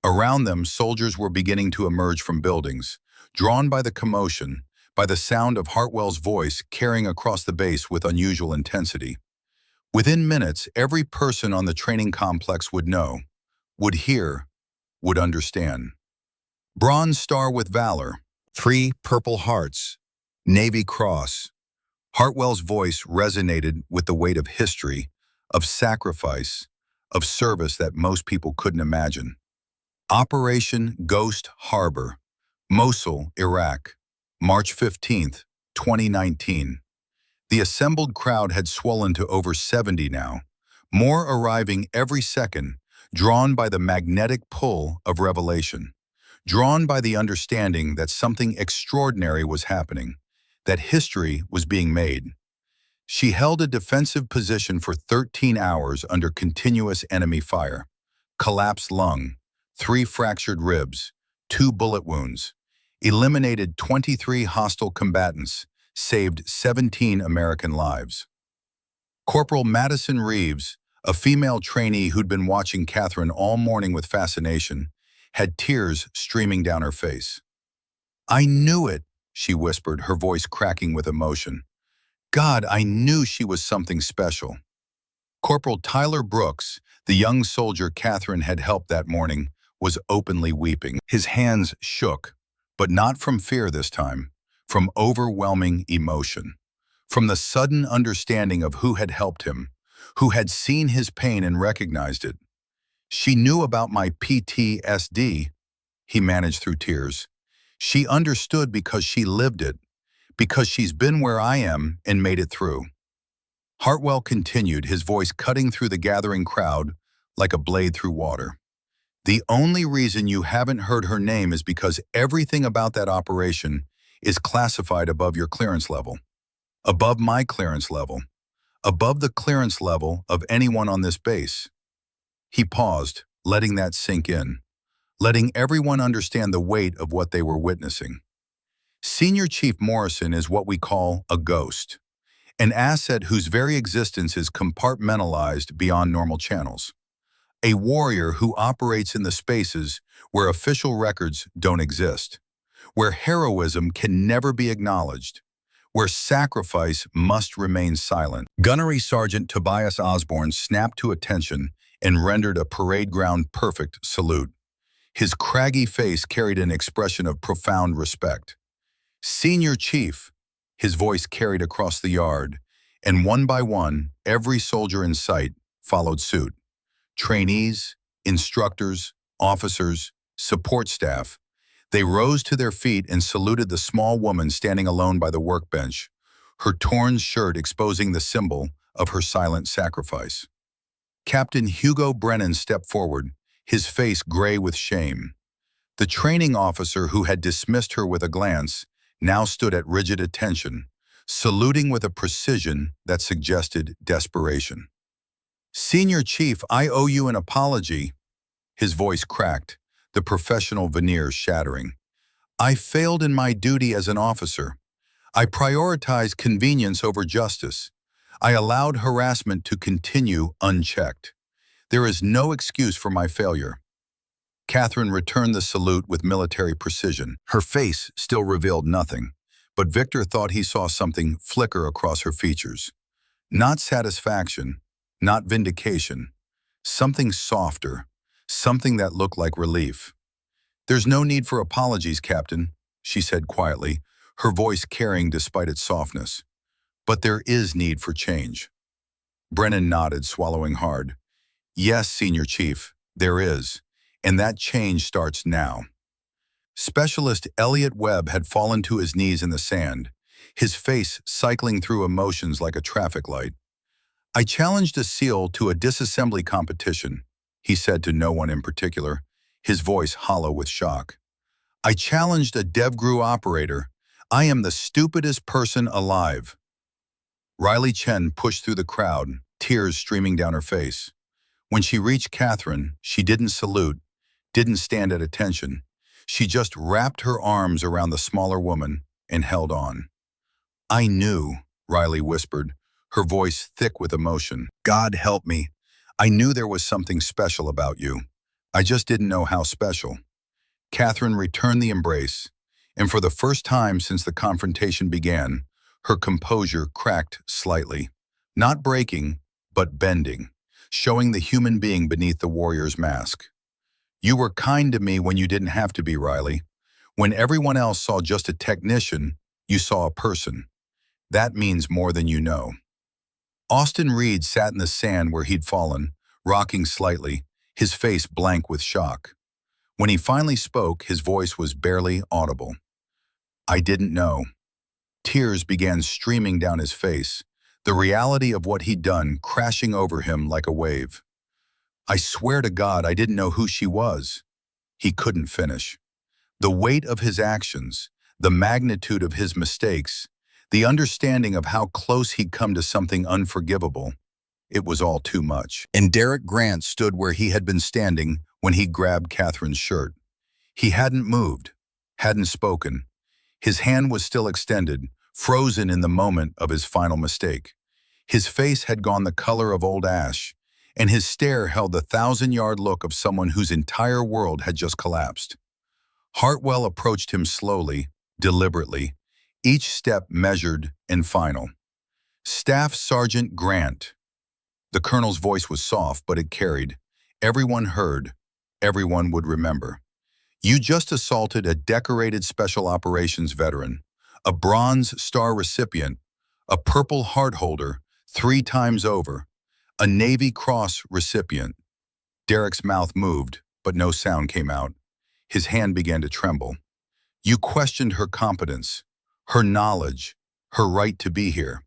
Around them, soldiers were beginning to emerge from buildings, drawn by the commotion, by the sound of Hartwell's voice carrying across the base with unusual intensity. Within minutes, every person on the training complex would know, would hear, would understand. Bronze Star with Valor, 3 Purple Hearts, Navy Cross. Hartwell's voice resonated with the weight of history, of sacrifice, of service that most people couldn't imagine. Operation Ghost Harbor, Mosul, Iraq, March 15, 2019. The assembled crowd had swollen to over 70 now, more arriving every second, drawn by the magnetic pull of revelation, drawn by the understanding that something extraordinary was happening, that history was being made. She held a defensive position for 13 hours under continuous enemy fire. Collapsed lung, 3 fractured ribs, 2 bullet wounds, eliminated 23 hostile combatants, saved 17 American lives. Corporal Madison Reeves, a female trainee who'd been watching Catherine all morning with fascination, had tears streaming down her face. "I knew it," she whispered, her voice cracking with emotion. "God, I knew she was something special." Corporal Tyler Brooks, the young soldier Catherine had helped that morning, was openly weeping. His hands shook, but not from fear this time, from overwhelming emotion, from the sudden understanding of who had helped him, who had seen his pain and recognized it. "She knew about my PTSD," he managed through tears. "She understood because she lived it, because she's been where I am and made it through." Hartwell continued, his voice cutting through the gathering crowd like a blade through water. "The only reason you haven't heard her name is because everything about that operation is classified above your clearance level, above my clearance level, above the clearance level of anyone on this base." He paused, letting that sink in, letting everyone understand the weight of what they were witnessing. Senior Chief Morrison is what we call a ghost, an asset whose very existence is compartmentalized beyond normal channels. A warrior who operates in the spaces where official records don't exist, where heroism can never be acknowledged, where sacrifice must remain silent. Gunnery Sergeant Tobias Osborne snapped to attention and rendered a parade ground perfect salute. His craggy face carried an expression of profound respect. "Senior Chief," his voice carried across the yard, and one by one, every soldier in sight followed suit. Trainees, instructors, officers, support staff. They rose to their feet and saluted the small woman standing alone by the workbench, her torn shirt exposing the symbol of her silent sacrifice. Captain Hugo Brennan stepped forward, his face gray with shame. The training officer who had dismissed her with a glance now stood at rigid attention, saluting with a precision that suggested desperation. "Senior Chief, I owe you an apology." His voice cracked, the professional veneer shattering. "I failed in my duty as an officer. I prioritized convenience over justice. I allowed harassment to continue unchecked. There is no excuse for my failure." Catherine returned the salute with military precision. Her face still revealed nothing, but Victor thought he saw something flicker across her features. Not satisfaction, not vindication, something softer, something that looked like relief. "There's no need for apologies, Captain," she said quietly, her voice carrying despite its softness. "But there is need for change." Brennan nodded, swallowing hard. "Yes, Senior Chief, there is, and that change starts now." Specialist Elliot Webb had fallen to his knees in the sand, his face cycling through emotions like a traffic light. "I challenged a SEAL to a disassembly competition," he said to no one in particular, his voice hollow with shock. "I challenged a DevGru operator. I am the stupidest person alive." Riley Chen pushed through the crowd, tears streaming down her face. When she reached Catherine, she didn't salute, didn't stand at attention. She just wrapped her arms around the smaller woman and held on. "I knew," Riley whispered, her voice thick with emotion. "God help me. I knew there was something special about you. I just didn't know how special." Catherine returned the embrace, and for the first time since the confrontation began, her composure cracked slightly. Not breaking, but bending, showing the human being beneath the warrior's mask. "You were kind to me when you didn't have to be, Riley. When everyone else saw just a technician, you saw a person. That means more than you know." Austin Reed sat in the sand where he'd fallen, rocking slightly, his face blank with shock. When he finally spoke, his voice was barely audible. "I didn't know." Tears began streaming down his face, the reality of what he'd done crashing over him like a wave. "I swear to God, I didn't know who she was." He couldn't finish. The weight of his actions, the magnitude of his mistakes, the understanding of how close he'd come to something unforgivable, it was all too much. And Derek Grant stood where he had been standing when he grabbed Catherine's shirt. He hadn't moved, hadn't spoken. His hand was still extended, frozen in the moment of his final mistake. His face had gone the color of old ash, and his stare held the 1,000-yard look of someone whose entire world had just collapsed. Hartwell approached him slowly, deliberately, each step measured and final. "Staff Sergeant Grant." The colonel's voice was soft, but it carried. Everyone heard, everyone would remember. "You just assaulted a decorated Special Operations veteran, a Bronze Star recipient, a Purple Heart holder 3 times over, a Navy Cross recipient." Derek's mouth moved, but no sound came out. His hand began to tremble. "You questioned her competence, her knowledge, her right to be here."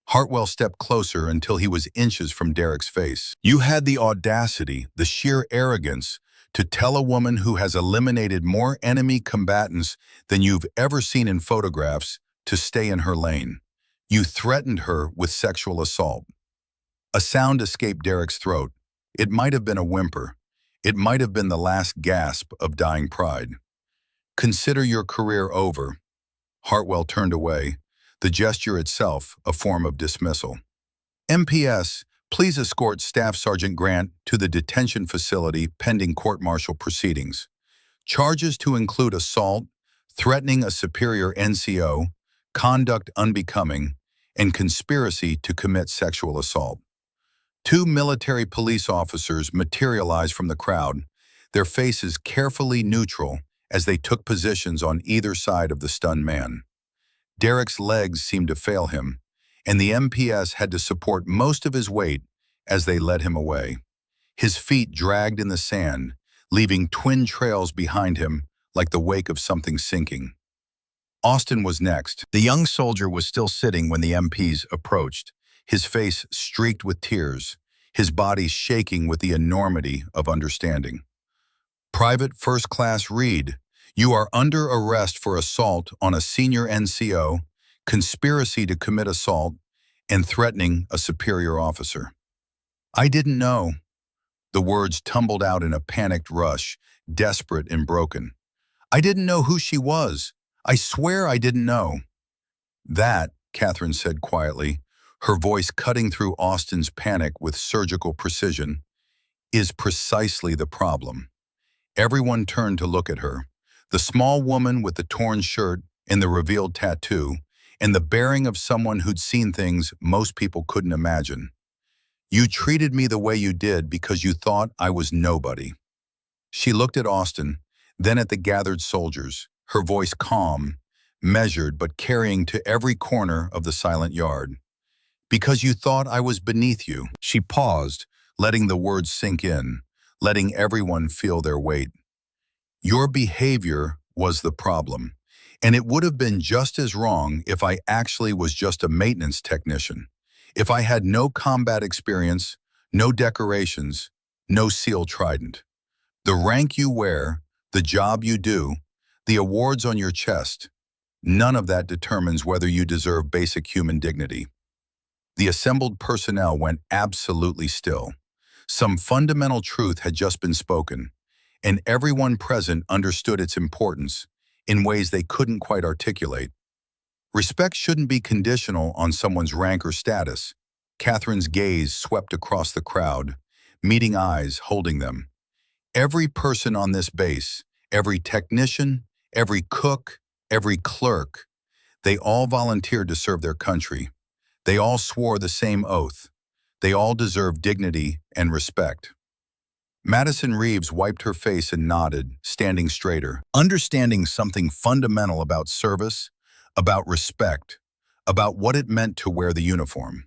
Hartwell stepped closer until he was inches from Derek's face. "You had the audacity, the sheer arrogance, to tell a woman who has eliminated more enemy combatants than you've ever seen in photographs to stay in her lane. You threatened her with sexual assault." A sound escaped Derek's throat. It might have been a whimper. It might have been the last gasp of dying pride. "Consider your career over." Hartwell turned away, the gesture itself a form of dismissal. "MPS, please escort Staff Sergeant Grant to the detention facility pending court-martial proceedings. Charges to include assault, threatening a superior NCO, conduct unbecoming, and conspiracy to commit sexual assault." 2 military police officers materialized from the crowd, their faces carefully neutral as they took positions on either side of the stunned man. Derek's legs seemed to fail him, and the MPS had to support most of his weight as they led him away. His feet dragged in the sand, leaving twin trails behind him like the wake of something sinking. Austin was next. The young soldier was still sitting when the MPs approached, his face streaked with tears, his body shaking with the enormity of understanding. "Private First Class Reed, You are under arrest for assault on a senior NCO, conspiracy to commit assault, and threatening a superior officer." "I didn't know." The words tumbled out in a panicked rush, desperate and broken. "I didn't know who she was. I swear I didn't know." "That," Catherine said quietly, her voice cutting through Austin's panic with surgical precision, "is precisely the problem." Everyone turned to look at her. The small woman with the torn shirt and the revealed tattoo, and the bearing of someone who'd seen things most people couldn't imagine. "You treated me the way you did because you thought I was nobody." She looked at Austin, then at the gathered soldiers, her voice calm, measured but carrying to every corner of the silent yard. "Because you thought I was beneath you." She paused, letting the words sink in, letting everyone feel their weight. "Your behavior was the problem, and it would have been just as wrong if I actually was just a maintenance technician. If I had no combat experience, no decorations, no SEAL trident. The rank you wear, the job you do, the awards on your chest, none of that determines whether you deserve basic human dignity." The assembled personnel went absolutely still. Some fundamental truth had just been spoken, and everyone present understood its importance in ways they couldn't quite articulate. Respect shouldn't be conditional on someone's rank or status. Catherine's gaze swept across the crowd, meeting eyes, holding them. Every person on this base, every technician, every cook, every clerk, they all volunteered to serve their country. They all swore the same oath. They all deserve dignity and respect. Madison Reeves wiped her face and nodded, standing straighter, understanding something fundamental about service, about respect, about what it meant to wear the uniform.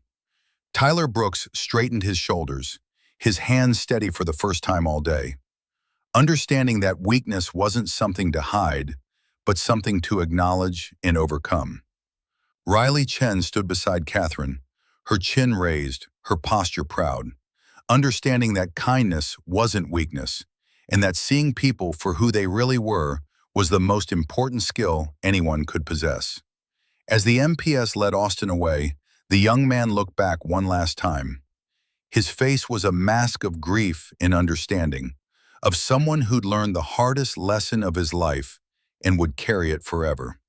Tyler Brooks straightened his shoulders, his hands steady for the first time all day, understanding that weakness wasn't something to hide, but something to acknowledge and overcome. Riley Chen stood beside Catherine, her chin raised, her posture proud, understanding that kindness wasn't weakness, and that seeing people for who they really were was the most important skill anyone could possess. As the MPS led Austin away, the young man looked back one last time. His face was a mask of grief and understanding, of someone who'd learned the hardest lesson of his life and would carry it forever.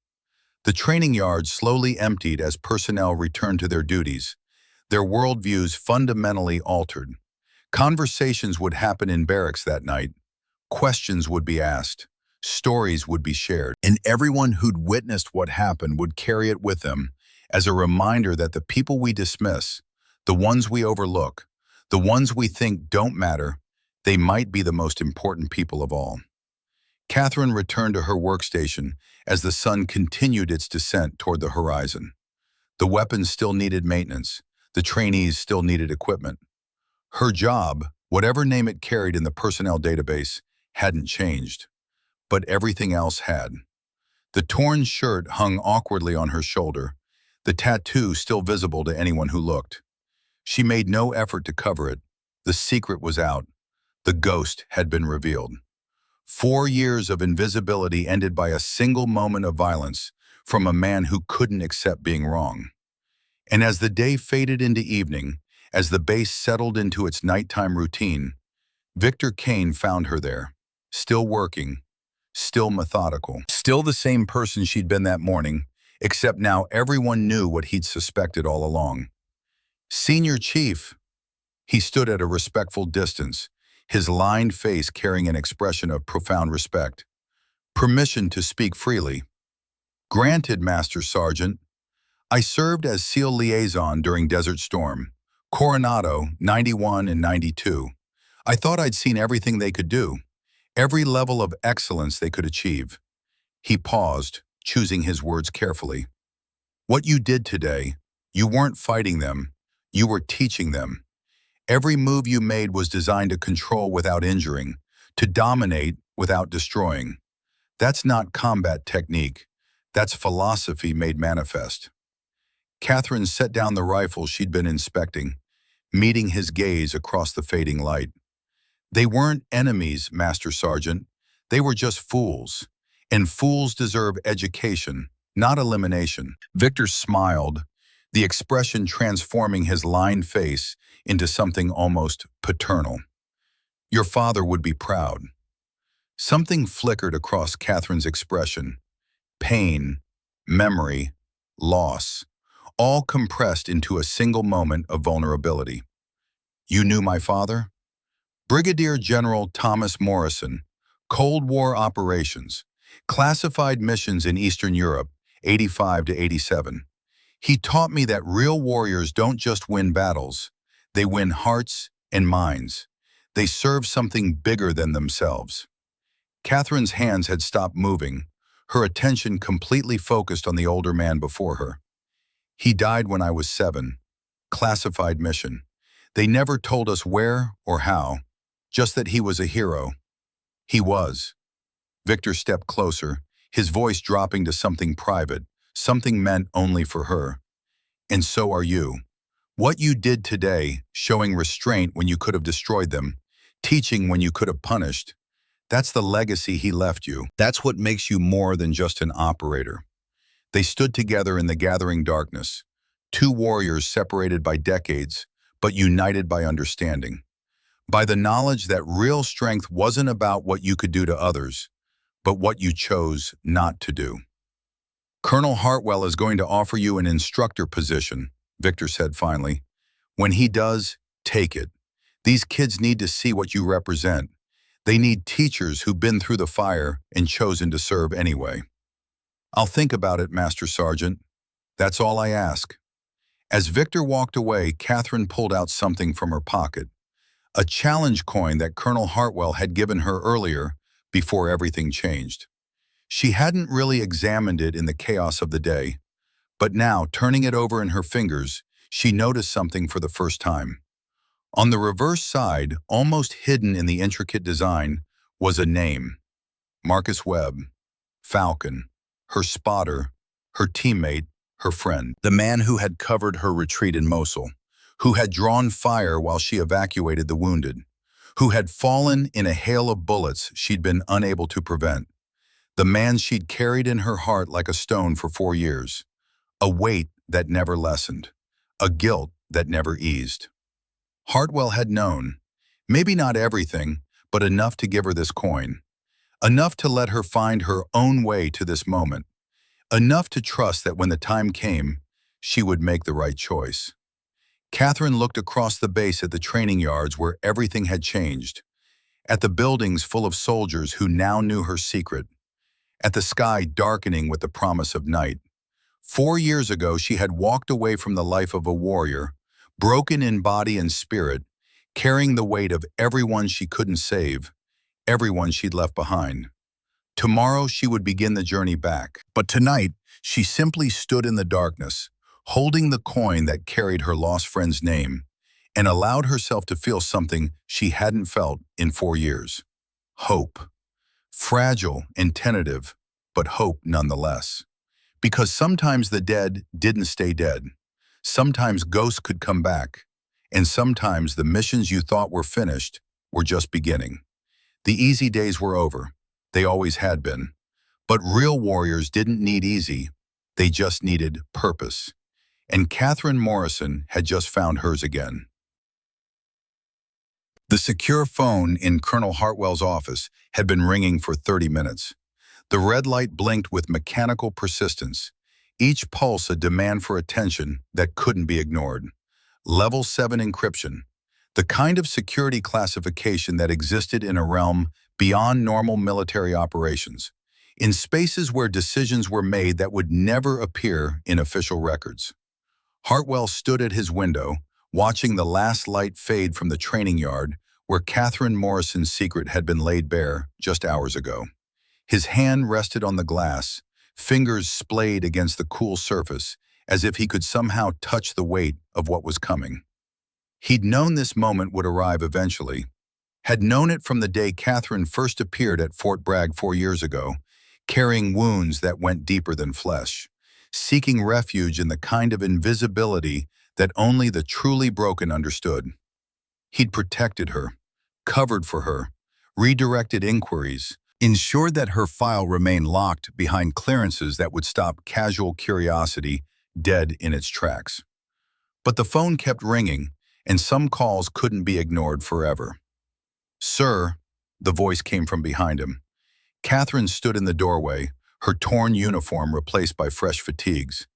The training yard slowly emptied as personnel returned to their duties, their worldviews fundamentally altered. Conversations would happen in barracks that night. Questions would be asked. Stories would be shared. And everyone who'd witnessed what happened would carry it with them as a reminder that the people we dismiss, the ones we overlook, the ones we think don't matter, they might be the most important people of all. Catherine returned to her workstation as the sun continued its descent toward the horizon. The weapons still needed maintenance. The trainees still needed equipment. Her job, whatever name it carried in the personnel database, hadn't changed. But everything else had. The torn shirt hung awkwardly on her shoulder, the tattoo still visible to anyone who looked. She made no effort to cover it. The secret was out. The ghost had been revealed. 4 years of invisibility ended by a single moment of violence from a man who couldn't accept being wrong. And as the day faded into evening, as the base settled into its nighttime routine, Victor Kane found her there, still working, still methodical, still the same person she'd been that morning, except now everyone knew what he'd suspected all along. "Senior Chief." He stood at a respectful distance, his lined face carrying an expression of profound respect. "Permission to speak freely." "Granted, Master Sergeant. I served as SEAL liaison during Desert Storm, Coronado, 91 and 92. I thought I'd seen everything they could do, every level of excellence they could achieve." He paused, choosing his words carefully. "What you did today, you weren't fighting them, you were teaching them. Every move you made was designed to control without injuring, to dominate without destroying. That's not combat technique, that's philosophy made manifest." Catherine set down the rifle she'd been inspecting, meeting his gaze across the fading light. "They weren't enemies, Master Sergeant. They were just fools. And fools deserve education, not elimination. Victor smiled, the expression transforming his lined face into something almost paternal. Your father would be proud. Something flickered across Catherine's expression. Pain, memory, loss, all compressed into a single moment of vulnerability. You knew my father? Brigadier General Thomas Morrison, Cold War Operations, classified missions in Eastern Europe, 85 to 87. He taught me that real warriors don't just win battles, they win hearts and minds. They serve something bigger than themselves. Catherine's hands had stopped moving, her attention completely focused on the older man before her. He died when I was 7. Classified mission. They never told us where or how, just that he was a hero. He was. Victor stepped closer, his voice dropping to something private, something meant only for her. And so are you. What you did today, showing restraint when you could have destroyed them, teaching when you could have punished, that's the legacy he left you. That's what makes you more than just an operator. They stood together in the gathering darkness, two warriors separated by decades, but united by understanding. By the knowledge that real strength wasn't about what you could do to others, but what you chose not to do. Colonel Hartwell is going to offer you an instructor position, Victor said finally. When he does, take it. These kids need to see what you represent. They need teachers who've been through the fire and chosen to serve anyway. I'll think about it, Master Sergeant. That's all I ask. As Victor walked away, Catherine pulled out something from her pocket. A challenge coin that Colonel Hartwell had given her earlier, before everything changed. She hadn't really examined it in the chaos of the day, but now, turning it over in her fingers, she noticed something for the first time. On the reverse side, almost hidden in the intricate design, was a name. Marcus Webb, Falcon, her spotter, her teammate, her friend. The man who had covered her retreat in Mosul, who had drawn fire while she evacuated the wounded, who had fallen in a hail of bullets she'd been unable to prevent. The man she'd carried in her heart like a stone for 4 years. A weight that never lessened. A guilt that never eased. Hartwell had known, maybe not everything, but enough to give her this coin. Enough to let her find her own way to this moment. Enough to trust that when the time came, she would make the right choice. Catherine looked across the base at the training yards where everything had changed. At the buildings full of soldiers who now knew her secret. At the sky darkening with the promise of night. 4 years ago, she had walked away from the life of a warrior, broken in body and spirit, carrying the weight of everyone she couldn't save, everyone she'd left behind. Tomorrow she would begin the journey back. But tonight, she simply stood in the darkness, holding the coin that carried her lost friend's name, and allowed herself to feel something she hadn't felt in 4 years. Hope. Fragile and tentative, but hope nonetheless. Because sometimes the dead didn't stay dead. Sometimes ghosts could come back, and sometimes the missions you thought were finished were just beginning. The easy days were over. They always had been. But real warriors didn't need easy. They just needed purpose. And Catherine Morrison had just found hers again. The secure phone in Colonel Hartwell's office had been ringing for 30 minutes. The red light blinked with mechanical persistence, each pulse a demand for attention that couldn't be ignored. Level 7 encryption, the kind of security classification that existed in a realm beyond normal military operations, in spaces where decisions were made that would never appear in official records. Hartwell stood at his window, watching the last light fade from the training yard where Catherine Morrison's secret had been laid bare just hours ago. His hand rested on the glass, fingers splayed against the cool surface, as if he could somehow touch the weight of what was coming. He'd known this moment would arrive eventually, had known it from the day Catherine first appeared at Fort Bragg 4 years ago, carrying wounds that went deeper than flesh, seeking refuge in the kind of invisibility that only the truly broken understood. He'd protected her, covered for her, redirected inquiries, ensured that her file remained locked behind clearances that would stop casual curiosity dead in its tracks. But the phone kept ringing, and some calls couldn't be ignored forever. "Sir," the voice came from behind him. Catherine stood in the doorway, her torn uniform replaced by fresh fatigues,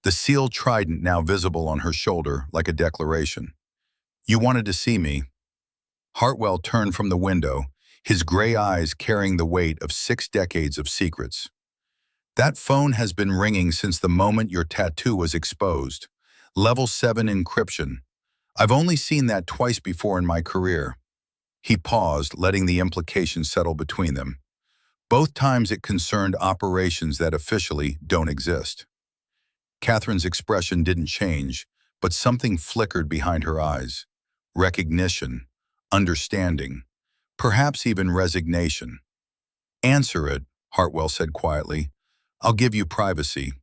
the sealed trident now visible on her shoulder like a declaration. "You wanted to see me." Hartwell turned from the window, his gray eyes carrying the weight of 6 decades of secrets. "That phone has been ringing since the moment your tattoo was exposed. Level 7 encryption. I've only seen that twice before in my career." He paused, letting the implications settle between them. Both times it concerned operations that officially don't exist. Catherine's expression didn't change, but something flickered behind her eyes. Recognition, understanding, perhaps even resignation. "Answer it," Hartwell said quietly. "I'll give you privacy."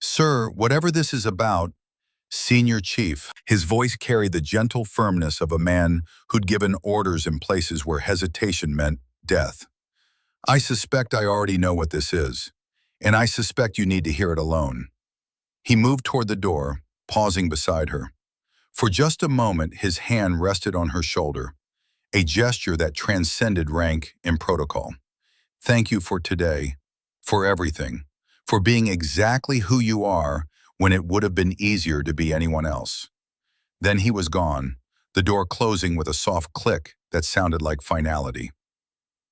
"Sir, whatever this is about, Senior Chief." His voice carried the gentle firmness of a man who'd given orders in places where hesitation meant death. "I suspect I already know what this is, and I suspect you need to hear it alone." He moved toward the door, pausing beside her. For just a moment, his hand rested on her shoulder, a gesture that transcended rank and protocol. "Thank you for today, for everything, for being exactly who you are when it would have been easier to be anyone else." Then he was gone, the door closing with a soft click that sounded like finality.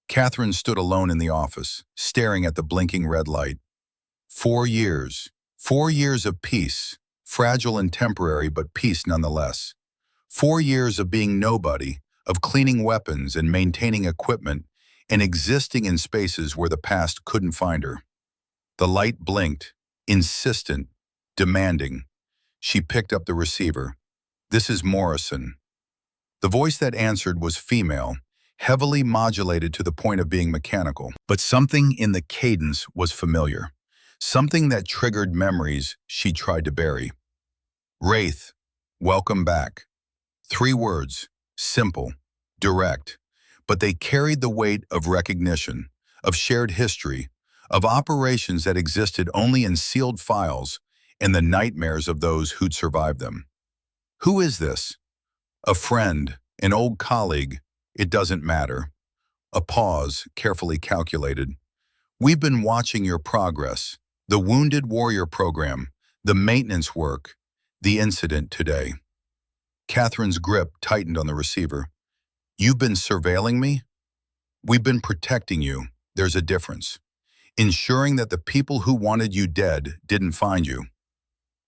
Catherine stood alone in the office, staring at the blinking red light. 4 years. 4 years of peace, fragile and temporary, but peace nonetheless. 4 years of being nobody, of cleaning weapons and maintaining equipment and existing in spaces where the past couldn't find her. The light blinked, insistent, demanding. She picked up the receiver. "This is Morrison." The voice that answered was female, heavily modulated to the point of being mechanical. But something in the cadence was familiar, something that triggered memories she tried to bury. "Wraith, welcome back." 3 words, simple, direct, but they carried the weight of recognition, of shared history, of operations that existed only in sealed files and the nightmares of those who'd survived them. "Who is this?" "A friend, an old colleague. It doesn't matter." A pause, carefully calculated. "We've been watching your progress, the Wounded Warrior program, the maintenance work, the incident today." Catherine's grip tightened on the receiver. "You've been surveilling me?" "We've been protecting you. There's a difference. Ensuring that the people who wanted you dead didn't find you."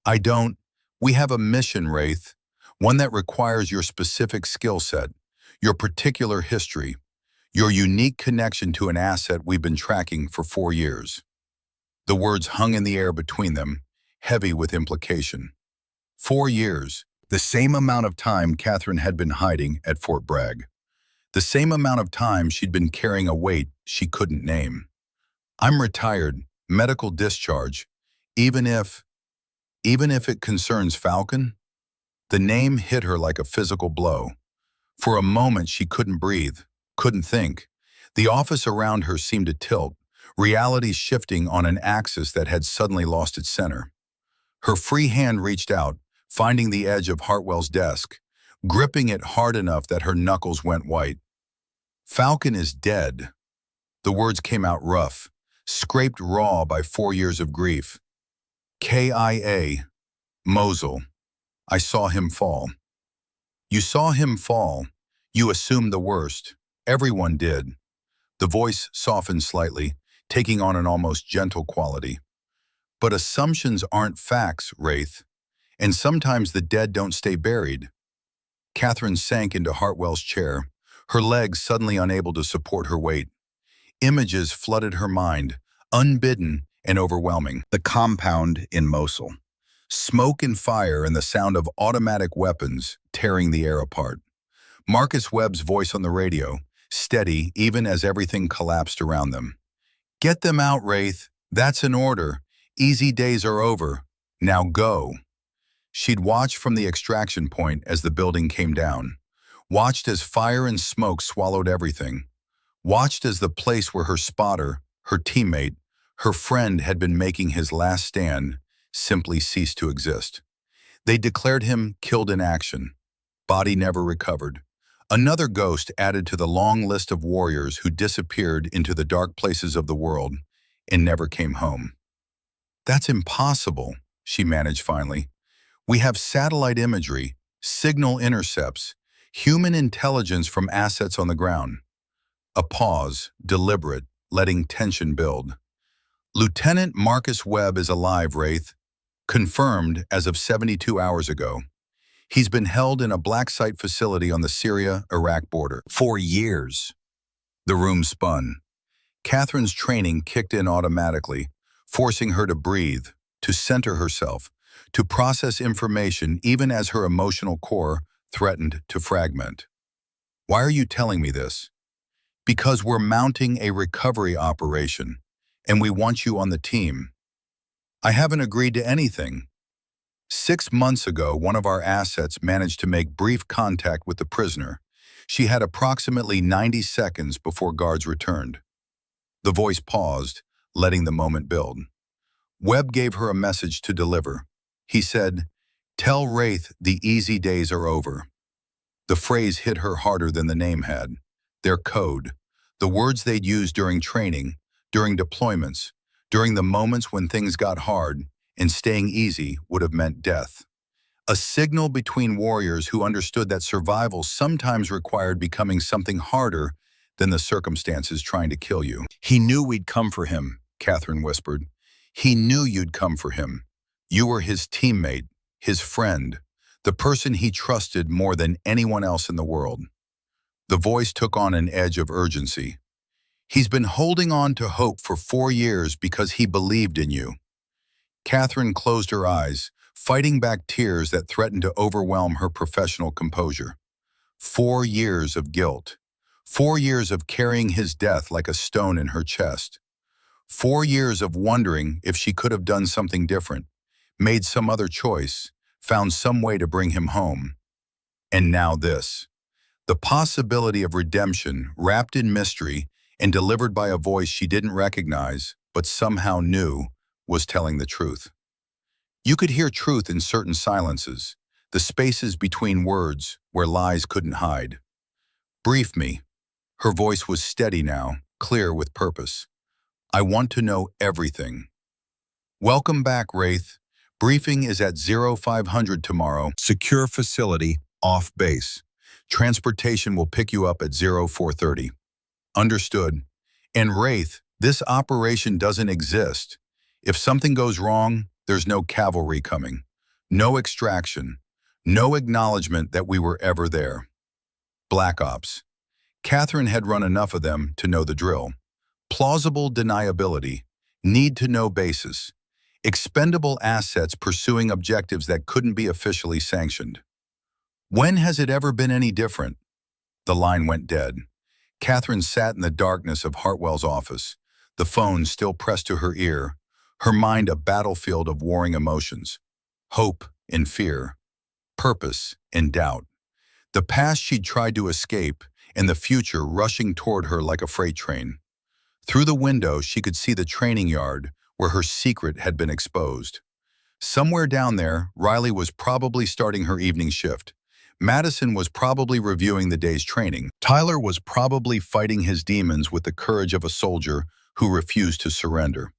"I don't. We have a mission, Wraith, one that requires your specific skill set, your particular history, your unique connection to an asset we've been tracking for 4 years. The words hung in the air between them, heavy with implication. 4 years, the same amount of time Catherine had been hiding at Fort Bragg. The same amount of time she'd been carrying a weight she couldn't name. "I'm retired, medical discharge, even if it concerns Falcon?" The name hit her like a physical blow. For a moment she couldn't breathe, couldn't think. The office around her seemed to tilt, reality shifting on an axis that had suddenly lost its center. Her free hand reached out, finding the edge of Hartwell's desk, gripping it hard enough that her knuckles went white. "Falcon is dead." The words came out rough, scraped raw by 4 years of grief. "KIA, Mosul. I saw him fall." "You saw him fall. You assumed the worst. Everyone did." The voice softened slightly, taking on an almost gentle quality. "But assumptions aren't facts, Wraith. And sometimes the dead don't stay buried." Catherine sank into Hartwell's chair, her legs suddenly unable to support her weight. Images flooded her mind, unbidden and overwhelming. The compound in Mosul. Smoke and fire and the sound of automatic weapons tearing the air apart. Marcus Webb's voice on the radio, steady even as everything collapsed around them. "Get them out, Wraith. That's an order. Easy days are over. Now go." She'd watched from the extraction point as the building came down, watched as fire and smoke swallowed everything, watched as the place where her spotter, her teammate, her friend had been making his last stand simply ceased to exist. They declared him killed in action. Body never recovered. Another ghost added to the long list of warriors who disappeared into the dark places of the world and never came home. That's impossible, she managed finally. We have satellite imagery, signal intercepts, human intelligence from assets on the ground. A pause, deliberate, letting tension build. Lieutenant Marcus Webb is alive, Wraith. Confirmed as of 72 hours ago. He's been held in a black site facility on the Syria-Iraq border for years. The room spun. Catherine's training kicked in automatically, forcing her to breathe, to center herself, to process information even as her emotional core threatened to fragment. Why are you telling me this? Because we're mounting a recovery operation, and we want you on the team. I haven't agreed to anything. 6 months ago, one of our assets managed to make brief contact with the prisoner. She had approximately 90 seconds before guards returned. The voice paused, letting the moment build. Webb gave her a message to deliver. He said, "Tell Wraith the easy days are over." The phrase hit her harder than the name had. Their code, the words they'd used during training, during deployments, during the moments when things got hard, and staying easy would have meant death. A signal between warriors who understood that survival sometimes required becoming something harder than the circumstances trying to kill you. "He knew we'd come for him," Catherine whispered. "He knew you'd come for him. You were his teammate, his friend, the person he trusted more than anyone else in the world." The voice took on an edge of urgency. "He's been holding on to hope for 4 years because he believed in you." Catherine closed her eyes, fighting back tears that threatened to overwhelm her professional composure. 4 years of guilt. 4 years of carrying his death like a stone in her chest. 4 years of wondering if she could have done something different, made some other choice, found some way to bring him home. And now this. The possibility of redemption, wrapped in mystery and delivered by a voice she didn't recognize, but somehow knew, was telling the truth. You could hear truth in certain silences, the spaces between words where lies couldn't hide. "Brief me." Her voice was steady now, clear with purpose. "I want to know everything." "Welcome back, Wraith. Briefing is at 0500 tomorrow. Secure facility, off base. Transportation will pick you up at 0430. "Understood. And Wraith, this operation doesn't exist. If something goes wrong, there's no cavalry coming. No extraction. No acknowledgement that we were ever there." Black Ops. Catherine had run enough of them to know the drill. Plausible deniability. Need-to-know basis. Expendable assets pursuing objectives that couldn't be officially sanctioned. When has it ever been any different? The line went dead. Catherine sat in the darkness of Hartwell's office, the phone still pressed to her ear, her mind a battlefield of warring emotions. Hope and fear. Purpose and doubt. The past she'd tried to escape, and the future rushing toward her like a freight train. Through the window, she could see the training yard where her secret had been exposed. Somewhere down there, Riley was probably starting her evening shift. Madison was probably reviewing the day's training. Tyler was probably fighting his demons with the courage of a soldier who refused to surrender.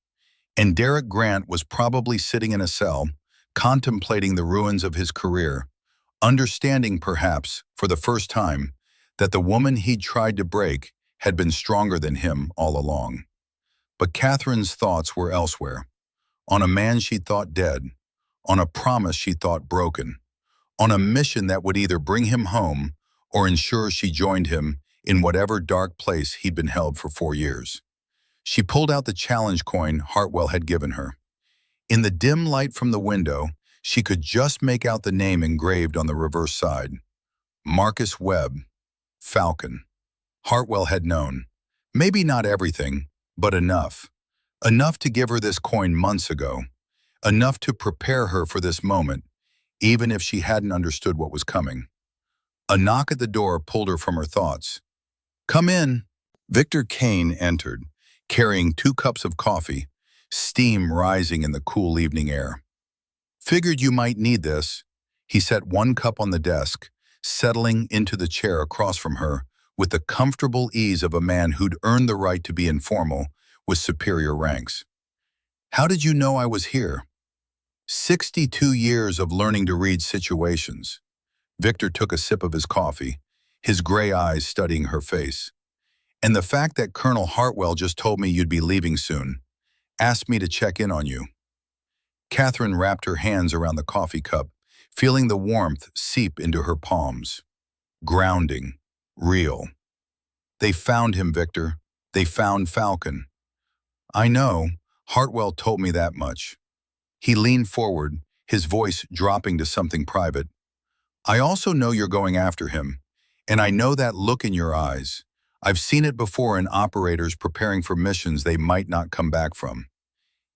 And Derek Grant was probably sitting in a cell, contemplating the ruins of his career, understanding perhaps, for the first time, that the woman he'd tried to break had been stronger than him all along. But Catherine's thoughts were elsewhere, on a man she thought dead, on a promise she thought broken, on a mission that would either bring him home or ensure she joined him in whatever dark place he'd been held for 4 years. She pulled out the challenge coin Hartwell had given her. In the dim light from the window, she could just make out the name engraved on the reverse side. Marcus Webb, Falcon. Hartwell had known. Maybe not everything, but enough. Enough to give her this coin months ago. Enough to prepare her for this moment, even if she hadn't understood what was coming. A knock at the door pulled her from her thoughts. "Come in." Victor Kane entered, carrying 2 cups of coffee, steam rising in the cool evening air. Figured you might need this. He set 1 cup on the desk, settling into the chair across from her with the comfortable ease of a man who'd earned the right to be informal with superior ranks. How did you know I was here? 62 years of learning to read situations. Victor took a sip of his coffee, his gray eyes studying her face. And the fact that Colonel Hartwell just told me you'd be leaving soon, asked me to check in on you. Catherine wrapped her hands around the coffee cup, feeling the warmth seep into her palms. Grounding. Real. They found him, Victor. They found Falcon. I know. Hartwell told me that much. He leaned forward, his voice dropping to something private. I also know you're going after him, and I know that look in your eyes. I've seen it before in operators preparing for missions they might not come back from.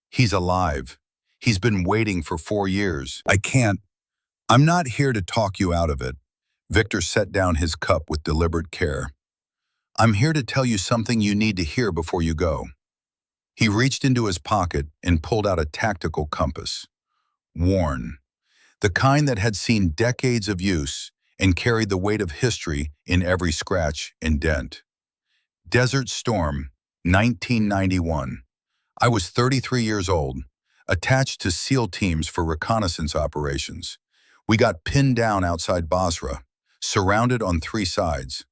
He's alive. He's been waiting for 4 years. I can't. I'm not here to talk you out of it. Victor set down his cup with deliberate care. I'm here to tell you something you need to hear before you go. He reached into his pocket and pulled out a tactical compass. Worn. The kind that had seen decades of use and carried the weight of history in every scratch and dent. Desert Storm, 1991. I was 33 years old, attached to SEAL teams for reconnaissance operations. We got pinned down outside Basra, surrounded on 3 sides.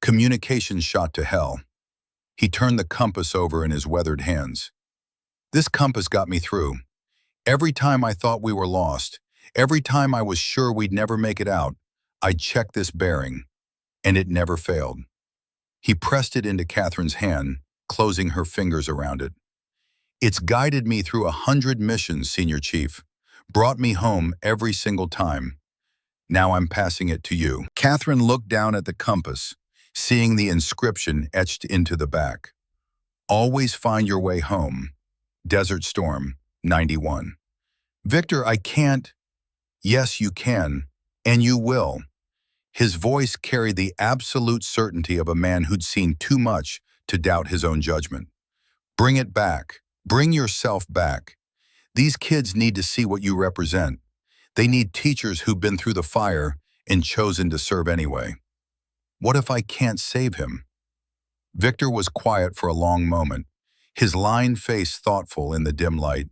Communications shot to hell. He turned the compass over in his weathered hands. This compass got me through. Every time I thought we were lost, every time I was sure we'd never make it out, I'd check this bearing, and it never failed. He pressed it into Catherine's hand, closing her fingers around it. It's guided me through 100 missions, Senior Chief. Brought me home every single time. Now I'm passing it to you. Catherine looked down at the compass, seeing the inscription etched into the back. Always find your way home. Desert Storm, 91. Victor, I can't. Yes, you can, and you will. His voice carried the absolute certainty of a man who'd seen too much to doubt his own judgment. Bring it back. Bring yourself back. These kids need to see what you represent. They need teachers who've been through the fire and chosen to serve anyway. What if I can't save him? Victor was quiet for a long moment, his lined face thoughtful in the dim light.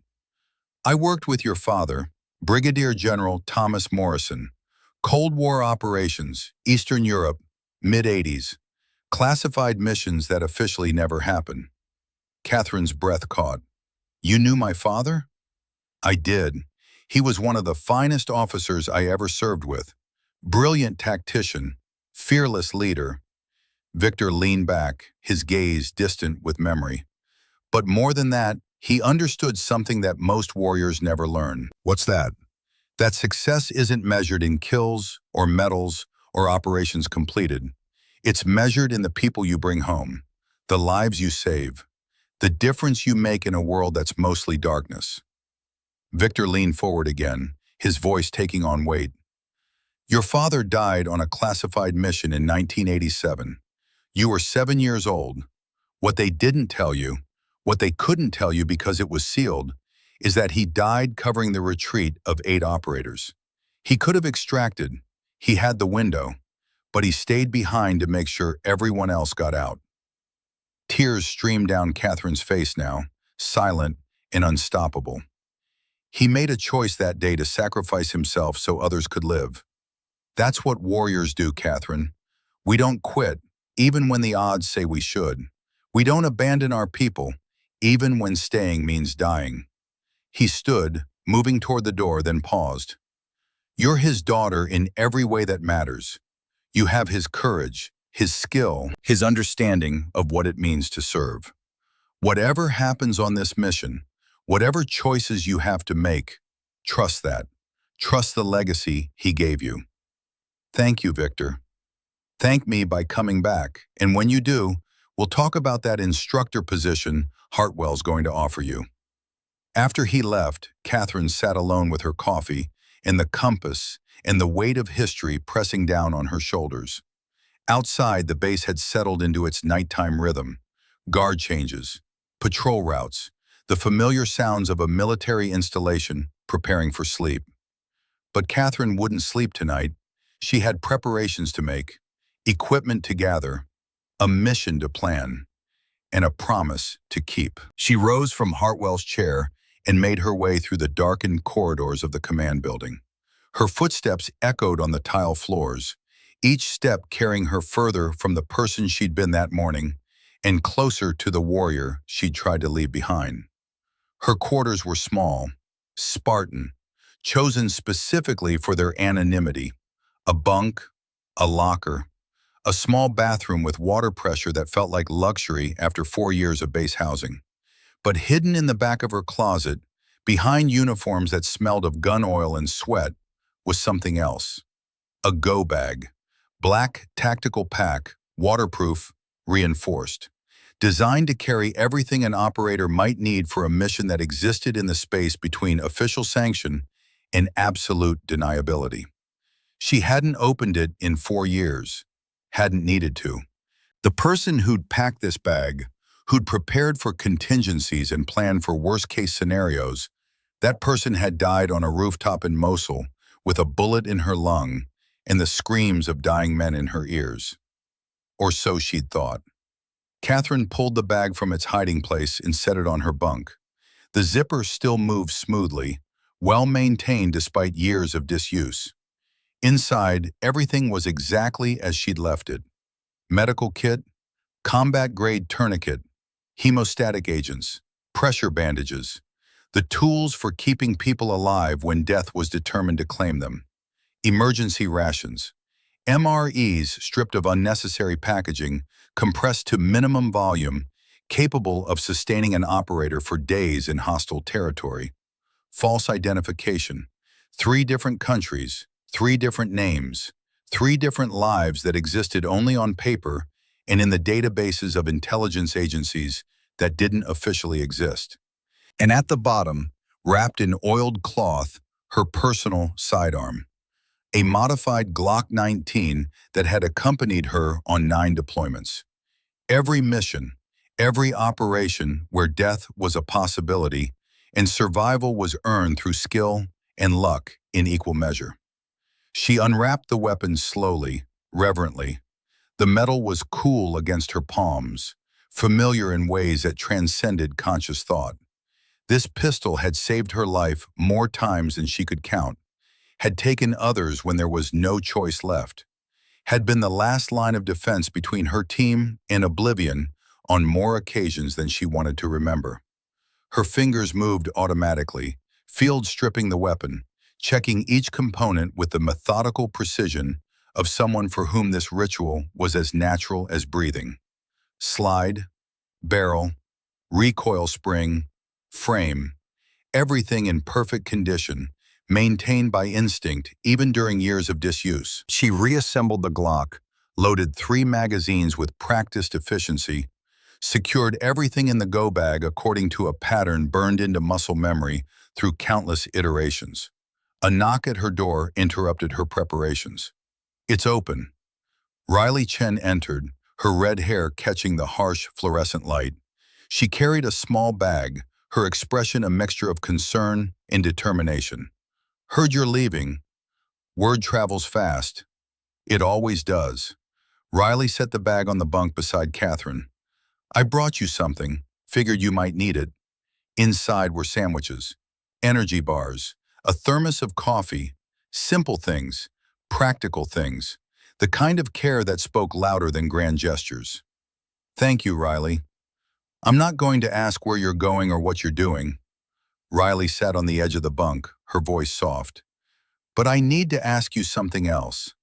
I worked with your father, Brigadier General Thomas Morrison. Cold War operations, Eastern Europe, mid-80s. Classified missions that officially never happened. Catherine's breath caught. You knew my father? I did. He was one of the finest officers I ever served with. Brilliant tactician, fearless leader. Victor leaned back, his gaze distant with memory. But more than that, he understood something that most warriors never learn. What's that? That success isn't measured in kills or medals or operations completed. It's measured in the people you bring home, the lives you save, the difference you make in a world that's mostly darkness. Victor leaned forward again, his voice taking on weight. Your father died on a classified mission in 1987. You were 7 years old. What they didn't tell you, what they couldn't tell you because it was sealed, is that he died covering the retreat of 8 operators. He could have extracted, he had the window, but he stayed behind to make sure everyone else got out. Tears streamed down Catherine's face now, silent and unstoppable. He made a choice that day to sacrifice himself so others could live. That's what warriors do, Catherine. We don't quit, even when the odds say we should. We don't abandon our people, even when staying means dying. He stood, moving toward the door, then paused. You're his daughter in every way that matters. You have his courage, his skill, his understanding of what it means to serve. Whatever happens on this mission, whatever choices you have to make, trust that. Trust the legacy he gave you. Thank you, Victor. Thank me by coming back, and when you do, we'll talk about that instructor position Hartwell's going to offer you. After he left, Catherine sat alone with her coffee and the compass and the weight of history pressing down on her shoulders. Outside, the base had settled into its nighttime rhythm. Guard changes, patrol routes, the familiar sounds of a military installation preparing for sleep. But Catherine wouldn't sleep tonight. She had preparations to make, equipment to gather, a mission to plan, and a promise to keep. She rose from Hartwell's chair and made her way through the darkened corridors of the command building. Her footsteps echoed on the tile floors, each step carrying her further from the person she'd been that morning and closer to the warrior she'd tried to leave behind. Her quarters were small, Spartan, chosen specifically for their anonymity. A bunk, a locker, a small bathroom with water pressure that felt like luxury after 4 years of base housing. But hidden in the back of her closet, behind uniforms that smelled of gun oil and sweat, was something else. A go bag, black tactical pack, waterproof, reinforced. Designed to carry everything an operator might need for a mission that existed in the space between official sanction and absolute deniability. She hadn't opened it in 4 years, hadn't needed to. The person who'd packed this bag, who'd prepared for contingencies and planned for worst-case scenarios, that person had died on a rooftop in Mosul with a bullet in her lung and the screams of dying men in her ears. Or so she'd thought. Catherine pulled the bag from its hiding place and set it on her bunk. The zipper still moved smoothly, well-maintained despite years of disuse. Inside, everything was exactly as she'd left it. Medical kit, combat-grade tourniquet, hemostatic agents, pressure bandages, the tools for keeping people alive when death was determined to claim them. Emergency rations, MREs stripped of unnecessary packaging, compressed to minimum volume, capable of sustaining an operator for days in hostile territory. False identification, 3 different countries, 3 different names, 3 different lives that existed only on paper and in the databases of intelligence agencies that didn't officially exist. And at the bottom, wrapped in oiled cloth, her personal sidearm. A modified Glock 19 that had accompanied her on 9 deployments. Every mission, every operation where death was a possibility and survival was earned through skill and luck in equal measure. She unwrapped the weapon slowly, reverently. The metal was cool against her palms, familiar in ways that transcended conscious thought. This pistol had saved her life more times than she could count, had taken others when there was no choice left, had been the last line of defense between her team and oblivion on more occasions than she wanted to remember. Her fingers moved automatically, field stripping the weapon, checking each component with the methodical precision of someone for whom this ritual was as natural as breathing. Slide, barrel, recoil spring, frame, everything in perfect condition, maintained by instinct even during years of disuse. She reassembled the Glock, loaded 3 magazines with practiced efficiency, secured everything in the go bag according to a pattern burned into muscle memory through countless iterations. A knock at her door interrupted her preparations. "It's open." Riley Chen entered, her red hair catching the harsh fluorescent light. She carried a small bag, her expression a mixture of concern and determination. "Heard you're leaving. Word travels fast. It always does." Riley set the bag on the bunk beside Catherine. "I brought you something. Figured you might need it." Inside were sandwiches, energy bars, a thermos of coffee, simple things, practical things, the kind of care that spoke louder than grand gestures. "Thank you, Riley. I'm not going to ask where you're going or what you're doing." Riley sat on the edge of the bunk, her voice soft. "But I need to ask you something else."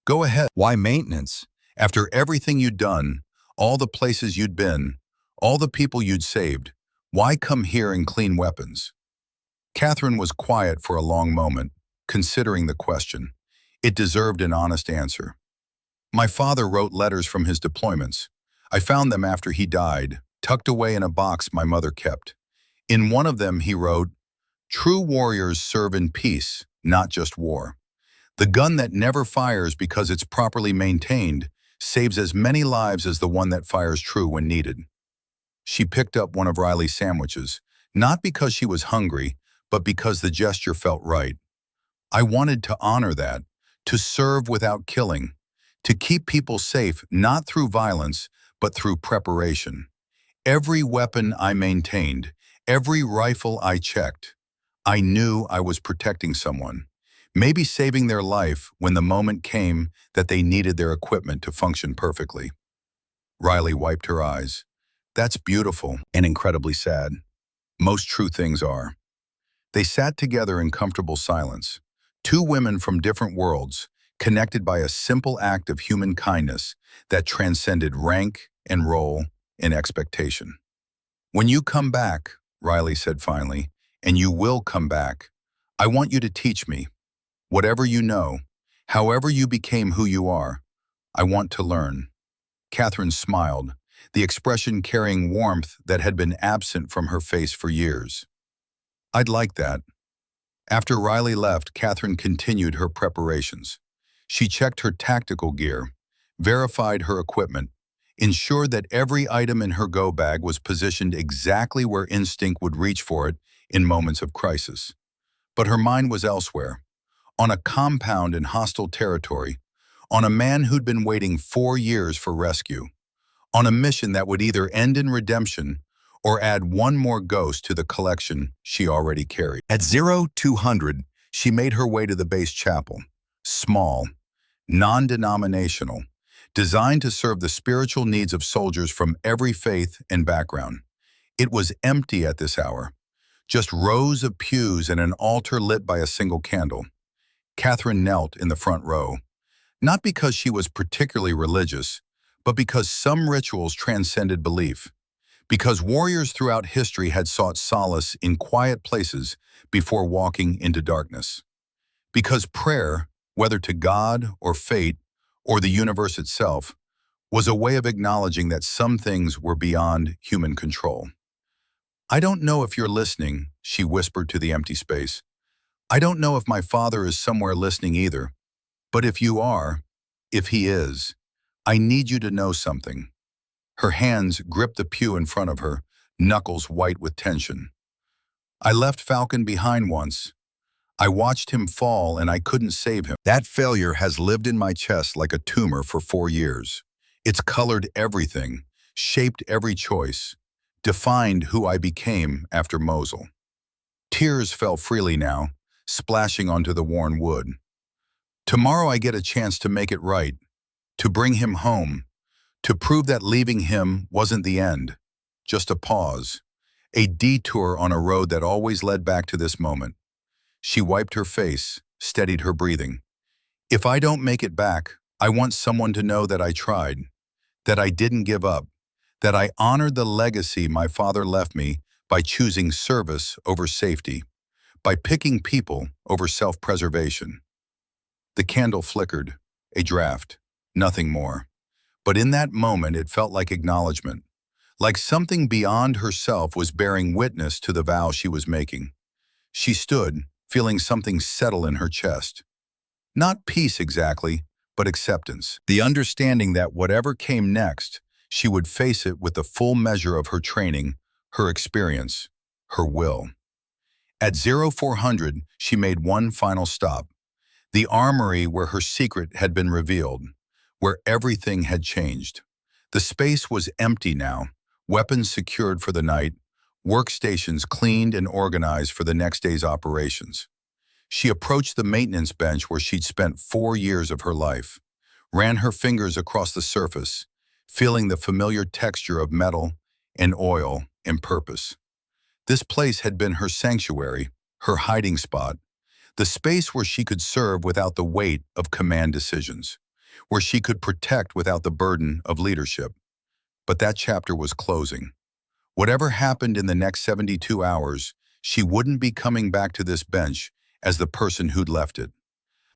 "Go ahead." "Why maintenance? After everything you'd done, all the places you'd been, all the people you'd saved, why come here and clean weapons?" Catherine was quiet for a long moment, considering the question. It deserved an honest answer. "My father wrote letters from his deployments. I found them after he died, tucked away in a box my mother kept. In one of them he wrote, 'True warriors serve in peace, not just war. The gun that never fires because it's properly maintained saves as many lives as the one that fires true when needed. She picked up one of Riley's sandwiches, not because she was hungry, but because the gesture felt right. I wanted to honor that, to serve without killing, to keep people safe not through violence, but through preparation. Every weapon I maintained, every rifle I checked, I knew I was protecting someone, maybe saving their life when the moment came that they needed their equipment to function perfectly. Riley wiped her eyes. That's beautiful and incredibly sad. Most true things are. They sat together in comfortable silence. Two women from different worlds, connected by a simple act of human kindness that transcended rank and role and expectation. When you come back, Riley said finally, and you will come back, I want you to teach me. Whatever you know, however you became who you are, I want to learn. Catherine smiled, the expression carrying warmth that had been absent from her face for years. I'd like that. After Riley left, Catherine continued her preparations. She checked her tactical gear, verified her equipment, ensured that every item in her go bag was positioned exactly where instinct would reach for it in moments of crisis. But her mind was elsewhere, on a compound in hostile territory, on a man who'd been waiting 4 years for rescue, on a mission that would either end in redemption or add one more ghost to the collection she already carried. At 0200, she made her way to the base chapel, small, non-denominational, designed to serve the spiritual needs of soldiers from every faith and background. It was empty at this hour, just rows of pews and an altar lit by a single candle. Catherine knelt in the front row, not because she was particularly religious, but because some rituals transcended belief, because warriors throughout history had sought solace in quiet places before walking into darkness, because prayer, whether to God or fate or the universe itself, was a way of acknowledging that some things were beyond human control. I don't know if you're listening, she whispered to the empty space. I don't know if my father is somewhere listening either, but if you are, if he is, I need you to know something. Her hands gripped the pew in front of her, knuckles white with tension. I left Falcon behind once. I watched him fall and I couldn't save him. That failure has lived in my chest like a tumor for 4 years. It's colored everything, shaped every choice, defined who I became after Mosul. Tears fell freely now, splashing onto the worn wood. Tomorrow I get a chance to make it right, to bring him home, to prove that leaving him wasn't the end, just a pause, a detour on a road that always led back to this moment. She wiped her face, steadied her breathing. If I don't make it back, I want someone to know that I tried, that I didn't give up, that I honored the legacy my father left me by choosing service over safety, by picking people over self-preservation. The candle flickered, a draft, nothing more. But in that moment, it felt like acknowledgement, like something beyond herself was bearing witness to the vow she was making. She stood, feeling something settle in her chest. Not peace exactly, but acceptance. The understanding that whatever came next, she would face it with the full measure of her training, her experience, her will. At 0400, she made one final stop. The armory where her secret had been revealed, where everything had changed. The space was empty now, weapons secured for the night, workstations cleaned and organized for the next day's operations. She approached the maintenance bench where she'd spent 4 years of her life, ran her fingers across the surface, feeling the familiar texture of metal and oil and purpose. This place had been her sanctuary, her hiding spot, the space where she could serve without the weight of command decisions, where she could protect without the burden of leadership. But that chapter was closing. Whatever happened in the next 72 hours, she wouldn't be coming back to this bench as the person who'd left it.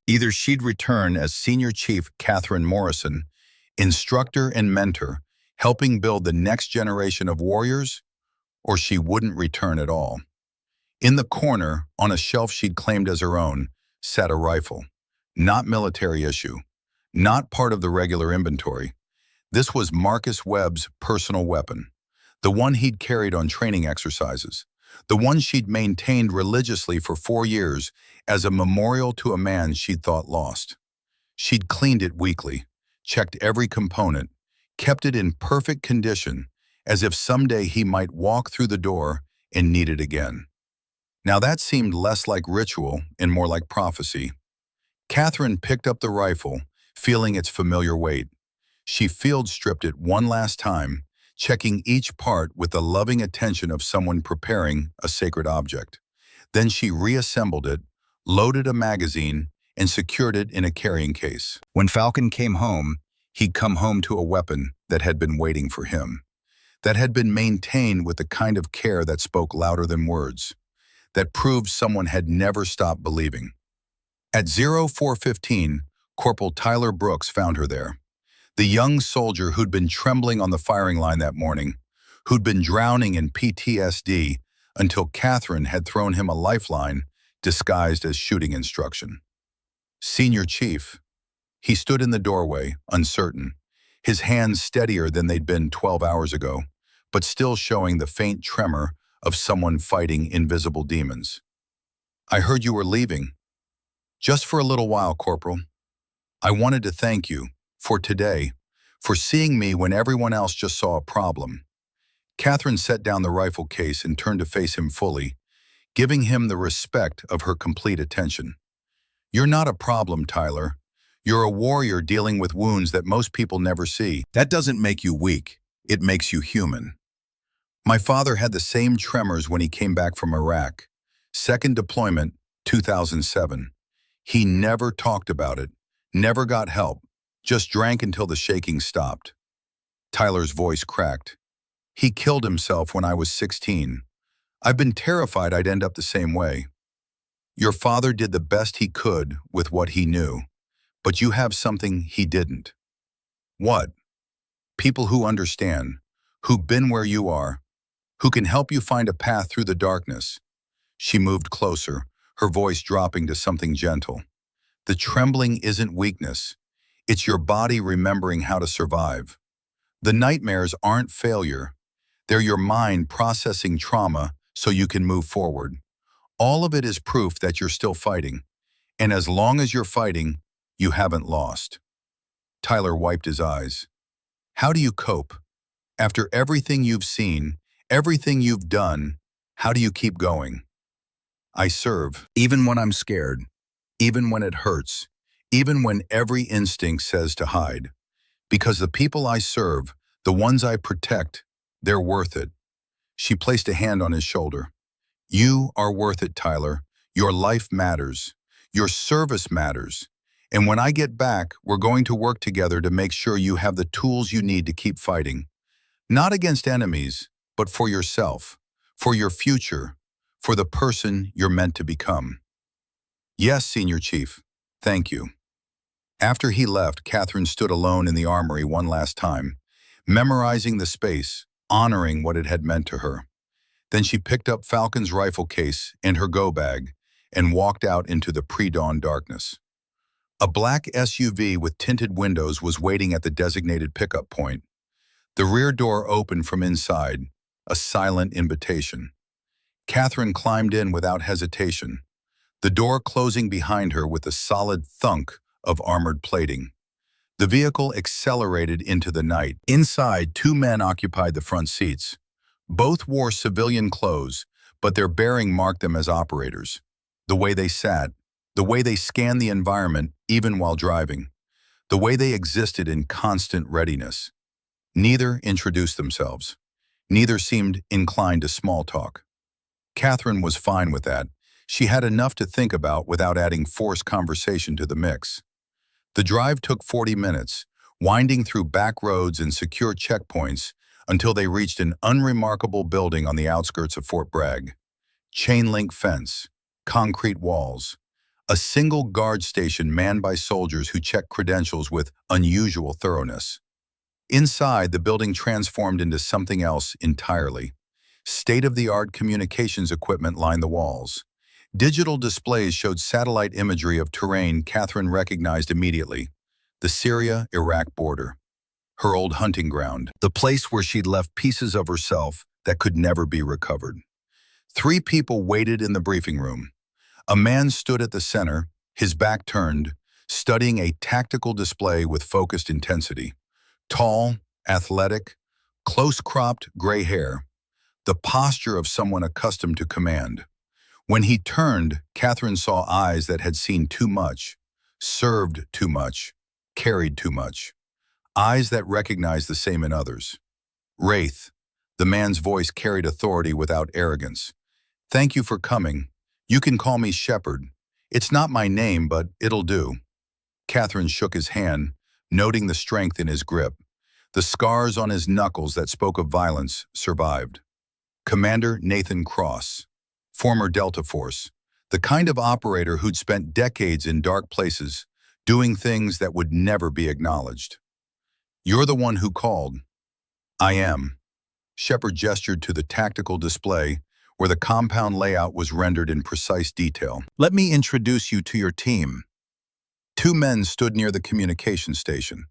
Either she'd return as Senior Chief Catherine Morrison, instructor and mentor, helping build the next generation of warriors, or she wouldn't return at all. In the corner, on a shelf she'd claimed as her own, sat a rifle. Not military issue, not part of the regular inventory, This was Marcus Webb's personal weapon, the one he'd carried on training exercises, the one she'd maintained religiously for 4 years as a memorial to a man she'd thought lost. She'd cleaned it weekly, checked every component, kept it in perfect condition, as if someday he might walk through the door and need it again. Now that seemed less like ritual and more like prophecy. Catherine picked up the rifle, feeling its familiar weight. She field-stripped it one last time, checking each part with the loving attention of someone preparing a sacred object. Then she reassembled it, loaded a magazine, and secured it in a carrying case. When Falcon came home, he'd come home to a weapon that had been waiting for him, that had been maintained with the kind of care that spoke louder than words, that proved someone had never stopped believing. At 0415, Corporal Tyler Brooks found her there. The young soldier who'd been trembling on the firing line that morning, who'd been drowning in PTSD until Catherine had thrown him a lifeline disguised as shooting instruction. Senior Chief. He stood in the doorway, uncertain, his hands steadier than they'd been 12 hours ago, but still showing the faint tremor of someone fighting invisible demons. I heard you were leaving. Just for a little while, Corporal. I wanted to thank you, for today, for seeing me when everyone else just saw a problem. Catherine set down the rifle case and turned to face him fully, giving him the respect of her complete attention. You're not a problem, Tyler. You're a warrior dealing with wounds that most people never see. That doesn't make you weak. It makes you human. My father had the same tremors when he came back from Iraq. Second deployment, 2007. He never talked about it, never got help, just drank until the shaking stopped. Tyler's voice cracked. He killed himself when I was 16. I've been terrified I'd end up the same way. Your father did the best he could with what he knew, but you have something he didn't. What? People who understand, who've been where you are, who can help you find a path through the darkness. She moved closer, her voice dropping to something gentle. The trembling isn't weakness. It's your body remembering how to survive. The nightmares aren't failure. They're your mind processing trauma so you can move forward. All of it is proof that you're still fighting. And as long as you're fighting, you haven't lost. Tyler wiped his eyes. How do you cope? After everything you've seen, everything you've done, how do you keep going? I serve, even when I'm scared, even when it hurts, even when every instinct says to hide. Because the people I serve, the ones I protect, they're worth it. She placed a hand on his shoulder. You are worth it, Tyler. Your life matters. Your service matters. And when I get back, we're going to work together to make sure you have the tools you need to keep fighting. Not against enemies, but for yourself, for your future, for the person you're meant to become. Yes, Senior Chief. Thank you. After he left, Catherine stood alone in the armory one last time, memorizing the space, honoring what it had meant to her. Then she picked up Falcon's rifle case and her go bag and walked out into the pre-dawn darkness. A black SUV with tinted windows was waiting at the designated pickup point. The rear door opened from inside, a silent invitation. Catherine climbed in without hesitation, the door closing behind her with a solid thunk of armored plating. The vehicle accelerated into the night. Inside, two men occupied the front seats. Both wore civilian clothes, but their bearing marked them as operators. The way they sat, the way they scanned the environment even while driving, the way they existed in constant readiness. Neither introduced themselves. Neither seemed inclined to small talk. Catherine was fine with that. She had enough to think about without adding forced conversation to the mix. The drive took 40 minutes, winding through back roads and secure checkpoints until they reached an unremarkable building on the outskirts of Fort Bragg. Chain-link fence, concrete walls, a single guard station manned by soldiers who checked credentials with unusual thoroughness. Inside, the building transformed into something else entirely. State-of-the-art communications equipment lined the walls. Digital displays showed satellite imagery of terrain Catherine recognized immediately, the Syria-Iraq border. her old hunting ground, the place where she'd left pieces of herself that could never be recovered. 3 people waited in the briefing room. A man stood at the center, his back turned, studying a tactical display with focused intensity. Tall, athletic, close-cropped gray hair, the posture of someone accustomed to command. When he turned, Catherine saw eyes that had seen too much, served too much, carried too much. Eyes that recognized the same in others. Wraith, the man's voice carried authority without arrogance. Thank you for coming. You can call me Shepard. It's not my name, but it'll do. Catherine shook his hand, noting the strength in his grip. The scars on his knuckles that spoke of violence survived. Commander Nathan Cross, former Delta Force, the kind of operator who'd spent decades in dark places, doing things that would never be acknowledged. You're the one who called. I am. Shepard gestured to the tactical display where the compound layout was rendered in precise detail. Let me introduce you to your team. 2 men stood near the communication station.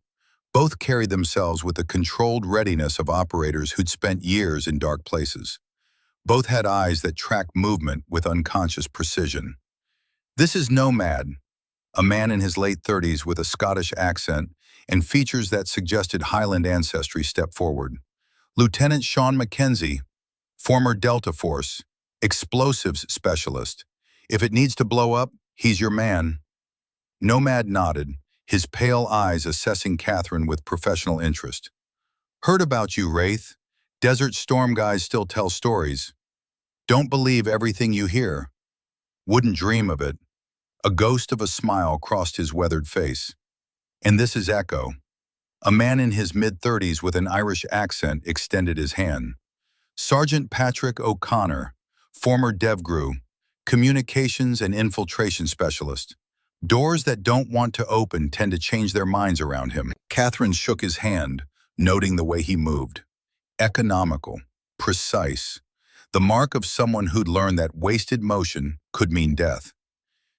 Both carried themselves with the controlled readiness of operators who'd spent years in dark places. Both had eyes that tracked movement with unconscious precision. This is Nomad, a man in his late 30s with a Scottish accent and features that suggested Highland ancestry, stepped forward. Lieutenant Sean Mackenzie, former Delta Force, explosives specialist. If it needs to blow up, he's your man. Nomad nodded, his pale eyes assessing Catherine with professional interest. Heard about you, Wraith. Desert Storm guys still tell stories. Don't believe everything you hear. Wouldn't dream of it. A ghost of a smile crossed his weathered face. And this is Echo. A man in his mid-30s with an Irish accent extended his hand. Sergeant Patrick O'Connor, former DevGru, communications and infiltration specialist. Doors that don't want to open tend to change their minds around him. Catherine shook his hand, noting the way he moved. Economical, precise. The mark of someone who'd learned that wasted motion could mean death.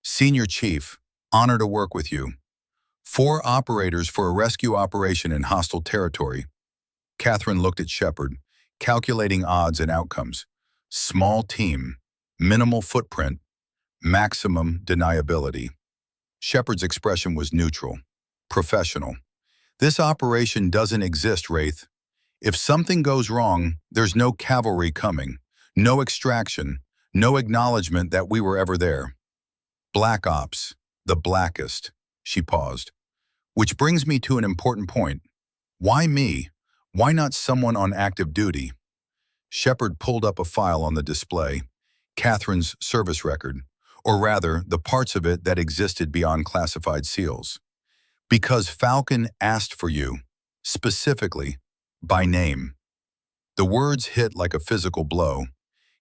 Senior Chief, honor to work with you. 4 operators for a rescue operation in hostile territory. Catherine looked at Shepard, calculating odds and outcomes. Small team, minimal footprint, maximum deniability. Shepard's expression was neutral, professional. This operation doesn't exist, Wraith. If something goes wrong, there's no cavalry coming, no extraction, no acknowledgement that we were ever there. Black Ops, the blackest, she paused. Which brings me to an important point. Why me? Why not someone on active duty? Shepard pulled up a file on the display, Catherine's service record, or rather, the parts of it that existed beyond classified seals. Because Falcon asked for you, specifically, by name. The words hit like a physical blow.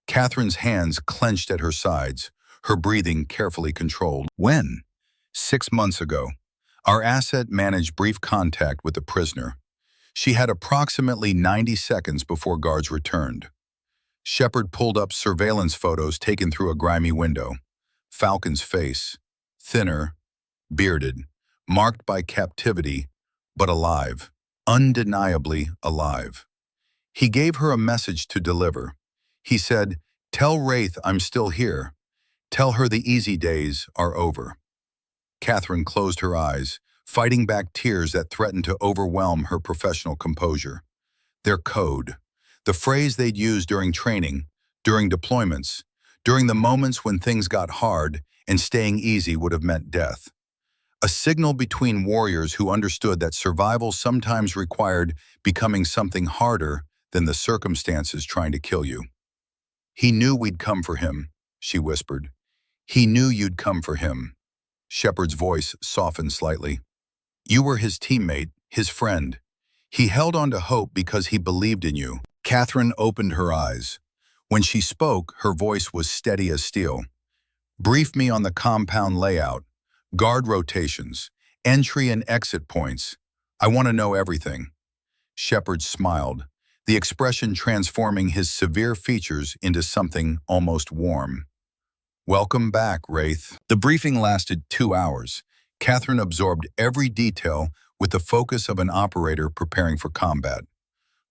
Catherine's hands clenched at her sides, her breathing carefully controlled. When? 6 months ago. Our asset managed brief contact with the prisoner. She had approximately 90 seconds before guards returned. Shepard pulled up surveillance photos taken through a grimy window. Falcon's face, thinner, bearded, marked by captivity, but alive, undeniably alive. He gave her a message to deliver. He said, "Tell Wraith I'm still here. Tell her the easy days are over." Catherine closed her eyes, fighting back tears that threatened to overwhelm her professional composure. Their code, the phrase they'd used during training, during deployments, during the moments when things got hard and staying easy would have meant death. A signal between warriors who understood that survival sometimes required becoming something harder than the circumstances trying to kill you. He knew we'd come for him, she whispered. He knew you'd come for him. Shepard's voice softened slightly. You were his teammate, his friend. He held on to hope because he believed in you. Catherine opened her eyes. When she spoke, her voice was steady as steel. Brief me on the compound layout, guard rotations, entry and exit points. I want to know everything. Shepard smiled, the expression transforming his severe features into something almost warm. Welcome back, Wraith. The briefing lasted 2 hours. Catherine absorbed every detail with the focus of an operator preparing for combat.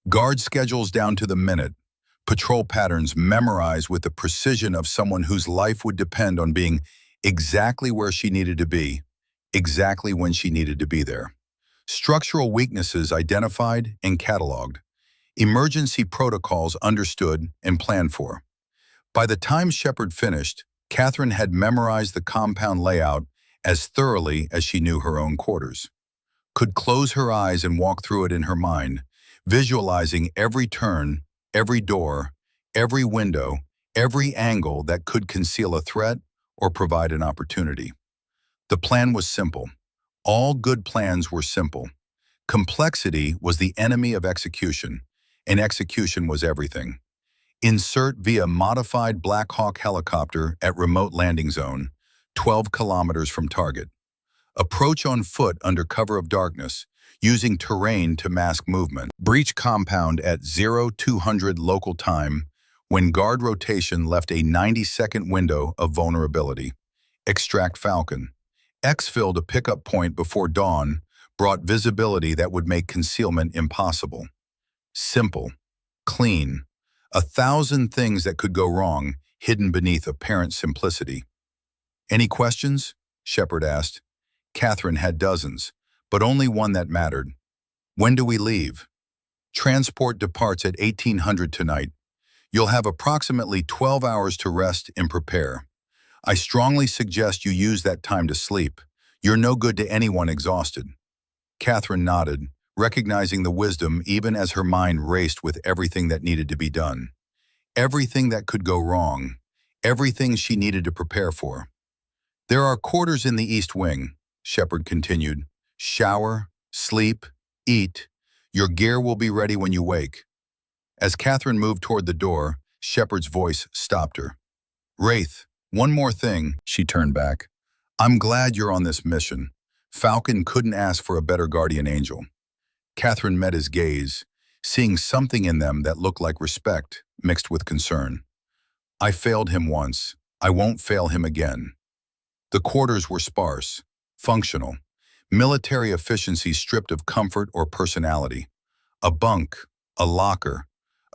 Guard schedules down to the minute, patrol patterns memorized with the precision of someone whose life would depend on being exactly where she needed to be, exactly when she needed to be there. Structural weaknesses identified and cataloged. Emergency protocols understood and planned for. By the time Shepard finished, Catherine had memorized the compound layout as thoroughly as she knew her own quarters. Could close her eyes and walk through it in her mind, visualizing every turn, every door, every window, every angle that could conceal a threat or provide an opportunity. The plan was simple. All good plans were simple. Complexity was the enemy of execution, and execution was everything. Insert via modified Black Hawk helicopter at remote landing zone, 12 kilometers from target. Approach on foot under cover of darkness, using terrain to mask movement. Breach compound at 0200 local time, when guard rotation left a 90-second window of vulnerability. Extract Falcon. Exfil to pickup point before dawn brought visibility that would make concealment impossible. Simple. Clean. 1,000 things that could go wrong, hidden beneath apparent simplicity. "Any questions?" Shepard asked. Catherine had dozens, but only one that mattered. "When do we leave?" "Transport departs at 1800 tonight. You'll have approximately 12 hours to rest and prepare. I strongly suggest you use that time to sleep. You're no good to anyone exhausted." Catherine nodded, recognizing the wisdom even as her mind raced with everything that needed to be done. Everything that could go wrong. Everything she needed to prepare for. "There are quarters in the East Wing," Shepard continued. "Shower, sleep, eat. Your gear will be ready when you wake." As Catherine moved toward the door, Shepard's voice stopped her. "Wraith, one more thing," she turned back. "I'm glad you're on this mission. Falcon couldn't ask for a better guardian angel." Catherine met his gaze, seeing something in them that looked like respect mixed with concern. "I failed him once. I won't fail him again." The quarters were sparse, functional, military efficiency stripped of comfort or personality. A bunk, a locker,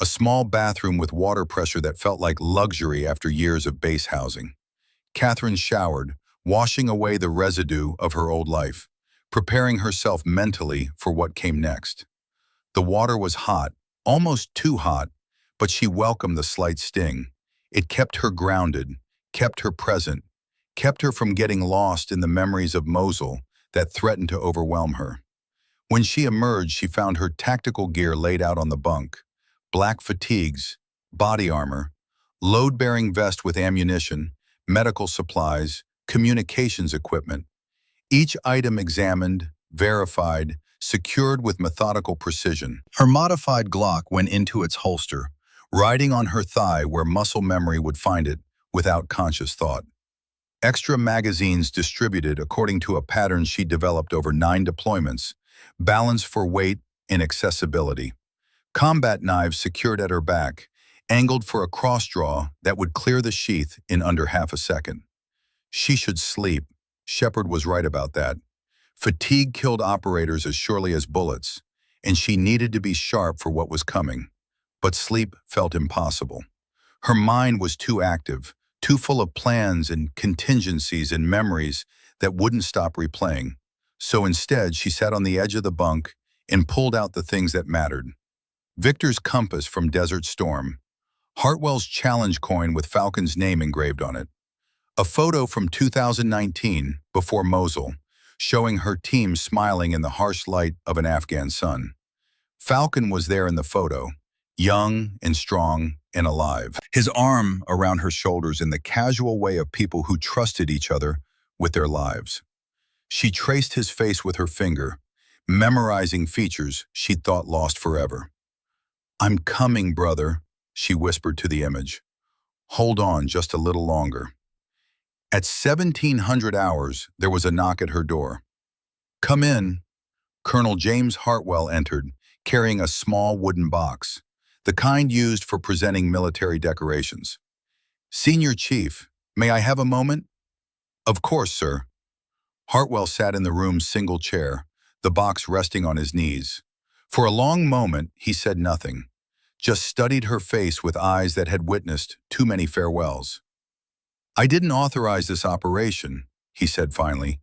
a small bathroom with water pressure that felt like luxury after years of base housing. Catherine showered, washing away the residue of her old life, preparing herself mentally for what came next. The water was hot, almost too hot, but she welcomed the slight sting. It kept her grounded, kept her present, kept her from getting lost in the memories of Mosul that threatened to overwhelm her. When she emerged, she found her tactical gear laid out on the bunk. Black fatigues, body armor, load-bearing vest with ammunition, medical supplies, communications equipment. Each item examined, verified, secured with methodical precision. Her modified Glock went into its holster, riding on her thigh where muscle memory would find it without conscious thought. Extra magazines distributed according to a pattern she developed over 9 deployments, balanced for weight and accessibility. Combat knives secured at her back, angled for a cross-draw that would clear the sheath in under half a second. She should sleep. Shepard was right about that. Fatigue killed operators as surely as bullets, and she needed to be sharp for what was coming. But sleep felt impossible. Her mind was too active, too full of plans and contingencies and memories that wouldn't stop replaying. So instead, she sat on the edge of the bunk and pulled out the things that mattered. Victor's compass from Desert Storm, Hartwell's challenge coin with Falcon's name engraved on it, a photo from 2019, before Mosul, showing her team smiling in the harsh light of an Afghan sun. Falcon was there in the photo, young and strong and alive, his arm around her shoulders in the casual way of people who trusted each other with their lives. She traced his face with her finger, memorizing features she'd thought lost forever. "I'm coming, brother," she whispered to the image. "Hold on just a little longer." At 1700 hours, there was a knock at her door. "Come in." Colonel James Hartwell entered, carrying a small wooden box, the kind used for presenting military decorations. "Senior Chief, may I have a moment?" "Of course, sir." Hartwell sat in the room's single chair, the box resting on his knees. For a long moment, he said nothing, just studied her face with eyes that had witnessed too many farewells. "I didn't authorize this operation," he said finally.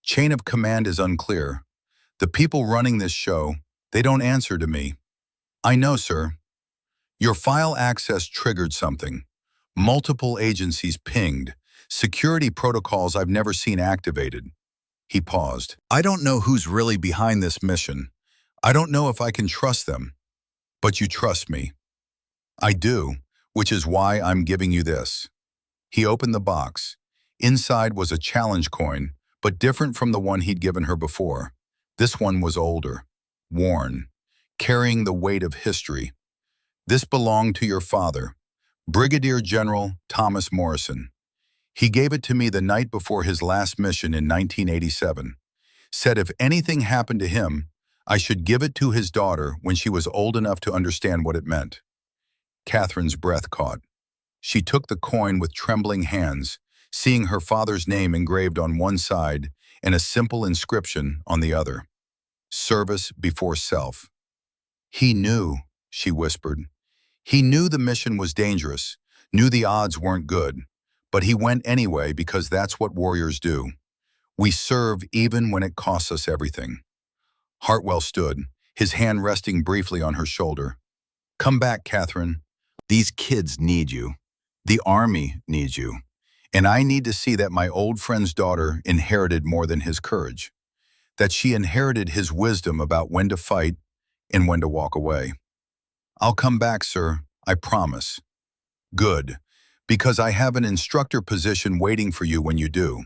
"Chain of command is unclear. The people running this show, they don't answer to me." "I know, sir." "Your file access triggered something. Multiple agencies pinged. Security protocols I've never seen activated." He paused. "I don't know who's really behind this mission. I don't know if I can trust them. But you trust me." "I do, which is why I'm giving you this." He opened the box. Inside was a challenge coin, but different from the one he'd given her before. This one was older, worn, carrying the weight of history. "This belonged to your father, Brigadier General Thomas Morrison. He gave it to me the night before his last mission in 1987. Said if anything happened to him, I should give it to his daughter when she was old enough to understand what it meant." Catherine's breath caught. She took the coin with trembling hands, seeing her father's name engraved on one side and a simple inscription on the other. "Service before self." "He knew," she whispered. "He knew the mission was dangerous, knew the odds weren't good, but he went anyway because that's what warriors do. We serve even when it costs us everything." Hartwell stood, his hand resting briefly on her shoulder. "Come back, Catherine. These kids need you. The Army needs you. And I need to see that my old friend's daughter inherited more than his courage. That she inherited his wisdom about when to fight and when to walk away." "I'll come back, sir. I promise." "Good, because I have an instructor position waiting for you when you do."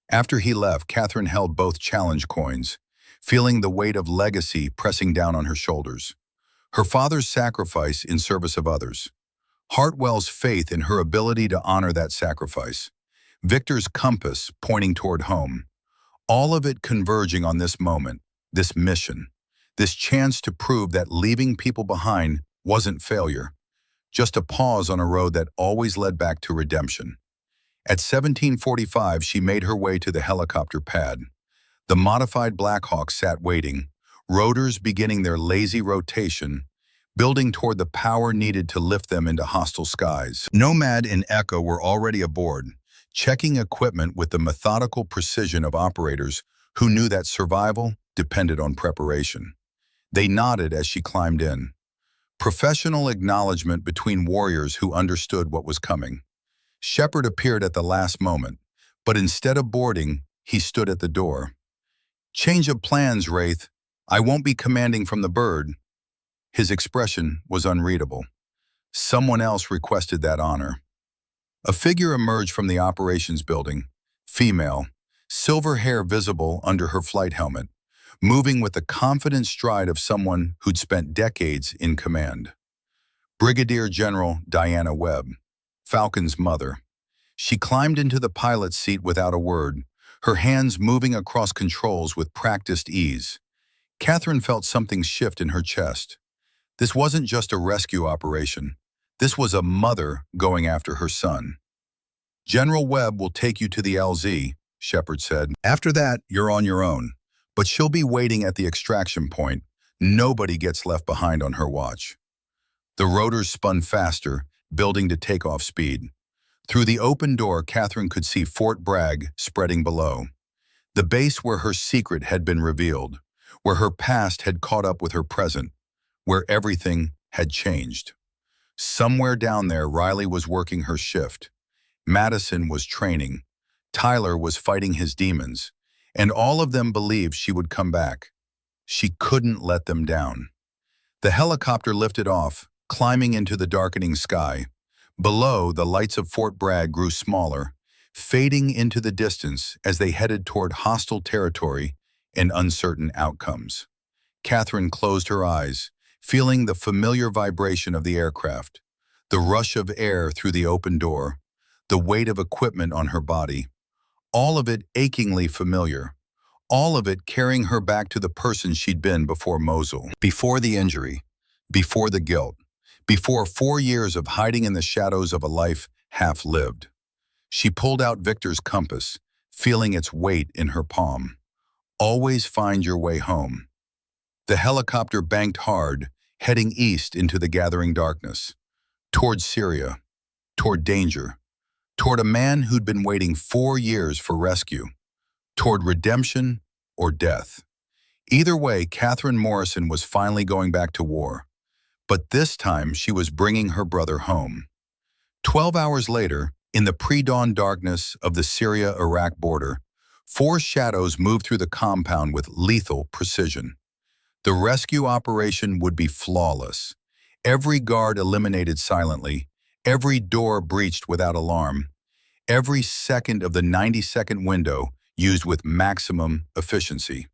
After he left, Catherine held both challenge coins, feeling the weight of legacy pressing down on her shoulders. Her father's sacrifice in service of others. Hartwell's faith in her ability to honor that sacrifice. Victor's compass pointing toward home. All of it converging on this moment, this mission, this chance to prove that leaving people behind wasn't failure, just a pause on a road that always led back to redemption. At 17:45, she made her way to the helicopter pad. The modified Black Hawk sat waiting, rotors beginning their lazy rotation, building toward the power needed to lift them into hostile skies. Nomad and Echo were already aboard, checking equipment with the methodical precision of operators who knew that survival depended on preparation. They nodded as she climbed in. Professional acknowledgement between warriors who understood what was coming. Shepard appeared at the last moment, but instead of boarding, he stood at the door. "Change of plans, Wraith. I won't be commanding from the bird." His expression was unreadable. Someone else requested that honor. A figure emerged from the operations building, female, silver hair visible under her flight helmet, moving with the confident stride of someone who'd spent decades in command. Brigadier General Diana Webb, Falcon's mother. She climbed into the pilot's seat without a word, her hands moving across controls with practiced ease. Catherine felt something shift in her chest. This wasn't just a rescue operation. This was a mother going after her son. "General Webb will take you to the LZ," Shepard said. "After that, you're on your own. But she'll be waiting at the extraction point. Nobody gets left behind on her watch." The rotors spun faster, building to takeoff speed. Through the open door, Catherine could see Fort Bragg spreading below. The base where her secret had been revealed, where her past had caught up with her present, where everything had changed. Somewhere down there, Riley was working her shift. Madison was training. Tyler was fighting his demons. And all of them believed she would come back. She couldn't let them down. The helicopter lifted off, climbing into the darkening sky. Below, the lights of Fort Bragg grew smaller, fading into the distance as they headed toward hostile territory and uncertain outcomes. Catherine closed her eyes, feeling the familiar vibration of the aircraft, the rush of air through the open door, the weight of equipment on her body, all of it achingly familiar, all of it carrying her back to the person she'd been before Mosul, before the injury, before the guilt, before 4 years of hiding in the shadows of a life half-lived. She pulled out Victor's compass, feeling its weight in her palm. Always find your way home. The helicopter banked hard, heading east into the gathering darkness, toward Syria, toward danger, toward a man who'd been waiting 4 years for rescue, toward redemption or death. Either way, Catherine Morrison was finally going back to war, but this time she was bringing her brother home. 12 hours later, in the pre-dawn darkness of the Syria-Iraq border, 4 shadows moved through the compound with lethal precision. The rescue operation would be flawless. Every guard eliminated silently, every door breached without alarm, every second of the 90-second window used with maximum efficiency.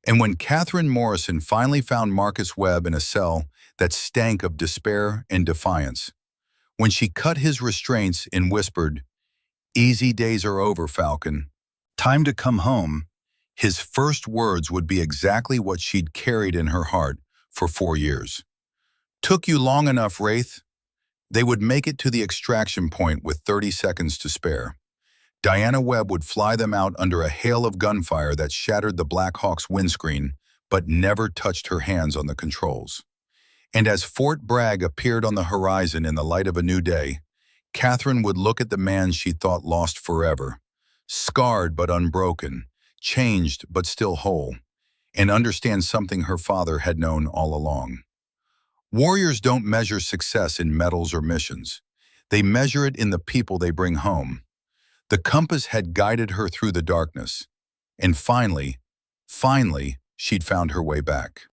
And when Catherine Morrison finally found Marcus Webb in a cell that stank of despair and defiance, when she cut his restraints and whispered, "Easy days are over, Falcon. Time to come home," his first words would be exactly what she'd carried in her heart for 4 years. "Took you long enough, Wraith." They would make it to the extraction point with 30 seconds to spare. Diana Webb would fly them out under a hail of gunfire that shattered the Black Hawk's windscreen, but never touched her hands on the controls. And as Fort Bragg appeared on the horizon in the light of a new day, Catherine would look at the man she thought lost forever, scarred but unbroken, changed but still whole, and understand something her father had known all along. Warriors don't measure success in medals or missions. They measure it in the people they bring home. The compass had guided her through the darkness, and finally, she'd found her way back.